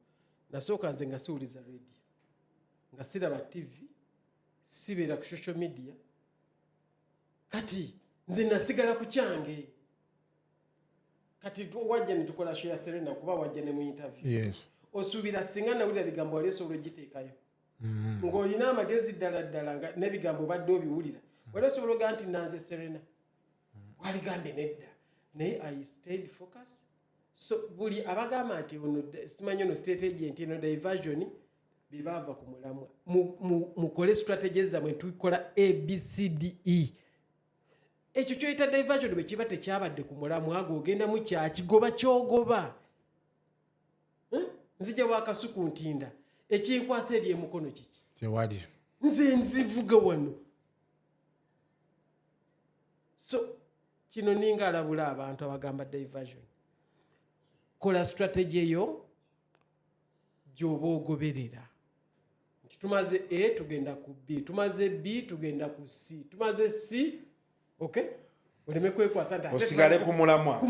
nasooka nze nga siwuliza radio nga siraba TV sibeera ku social media kati nze nasigala ku kyange kati wajja ne tukola show ya Serena kuba wajja ne mu interview osuubira singa nawulira bigambo wali osobola ogiteekayo ng'olina amagezi ddala nga n'ebigambo badde obiwulira wali osobola ogaa nti nanze Serena waligambe nedda naye I stayed focus so buli abagamba nti simanyi ono state agent eno diversion bibava ku mulamwa mukole strategies zammwe tukola ABCDE ekyo kyoyita diversion bwe kiba tekyabadde ku mulamwa ago ogenda mu kyakigoba kyogoba nzija wa Kasuku ntinda ekinkwasa eri emukono kiki tewali nze nzivuga wano so kino ninga alabula abantu abagamba diversion kola strategy eyo gyoba ogoberera tumaze A tugenda ku B, tumaze B tugenda ku C, tumaze C, okay? Oleme kwekwata nta osigale ku mulamwa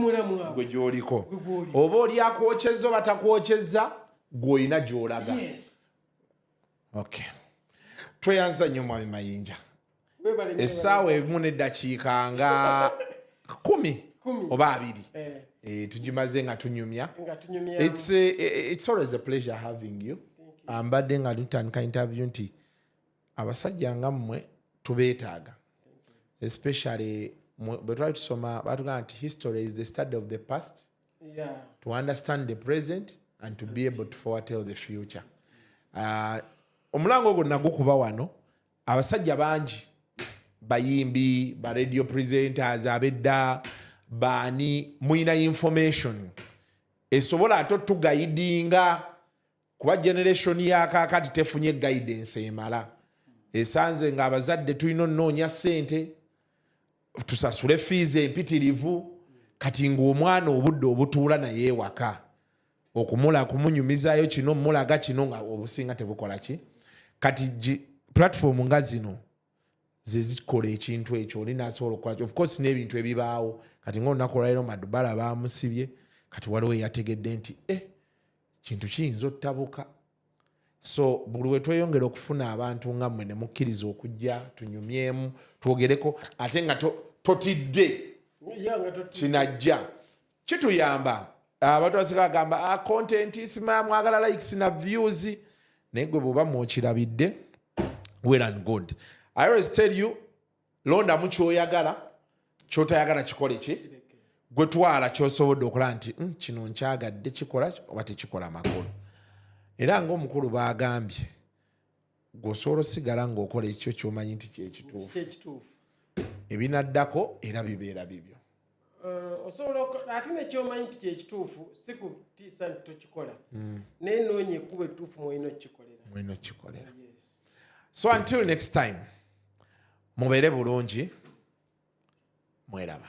gwe gy'oliko. Oba oli akwokyezza oba takwokyezza gw'olina gy'olaga. Yes. Okay. Tweyanza nnyo Mwami Mayinja. Essaawa emu n'eddakiika nga 10 oba 2 tugimaze nga tunyumya. It's always a pleasure having you. Mbadde nga tutandika interview nti abasajja nga mmwe tubeetaaga, especially bwe twali tusoma batugamba nti history is the study of the past, to understand the present and to be able to foretell the future. Omulango ogwo nagukuba wano, abasajja bangi bayimbi, ba radio presenters abedda baani muyina information esobola ate tugayidinga kuba generation yakakati tefunye guidance emala. Esanze nga abazadde tulina onnoonya ssente tusasule fees empitirivu, kati ng'omwana obudde obutuula naye ewaka kumunyumizaayo kino mulaga kino nga obusinga tebukola ki. Kati platform nga zino zezikola ekintu ekyo olina asobola okukola. Of course n'ebintu ebibaawo kati ng'olunaku olwaleero Madubala baamusibye, kati waliwo yategedde nti kintu kiyinza ottabuka. So buli we tweyongera okufuna abantu nga mmwe ne mukkiriza okujja tunyumyemu twogereko ate nga totidde kinajja kituyamba. Abantu basika gamba content mwagala likes na views, naye gwe bw'oba mwokirabidde well and good. I always tell you, londa mu kyoyagala, kyotayagala kikole ki, gwe twala ky'osobodde okola nti kino nkyagadde kikola oba tekikola makulu. Era ng'omukulu baagambye gw'osobola osigala ng'okola ekyo ky'omanyi nti kyekituufu, ebinaddako era bibeera bibyo. Osobola ate nekyomanyi nti kyekituufu si kutiisa nti tokikola, naye noonya ekkubo ettuufu mwolina okkikolera. So until next time, mubeere bulungi, mweraba.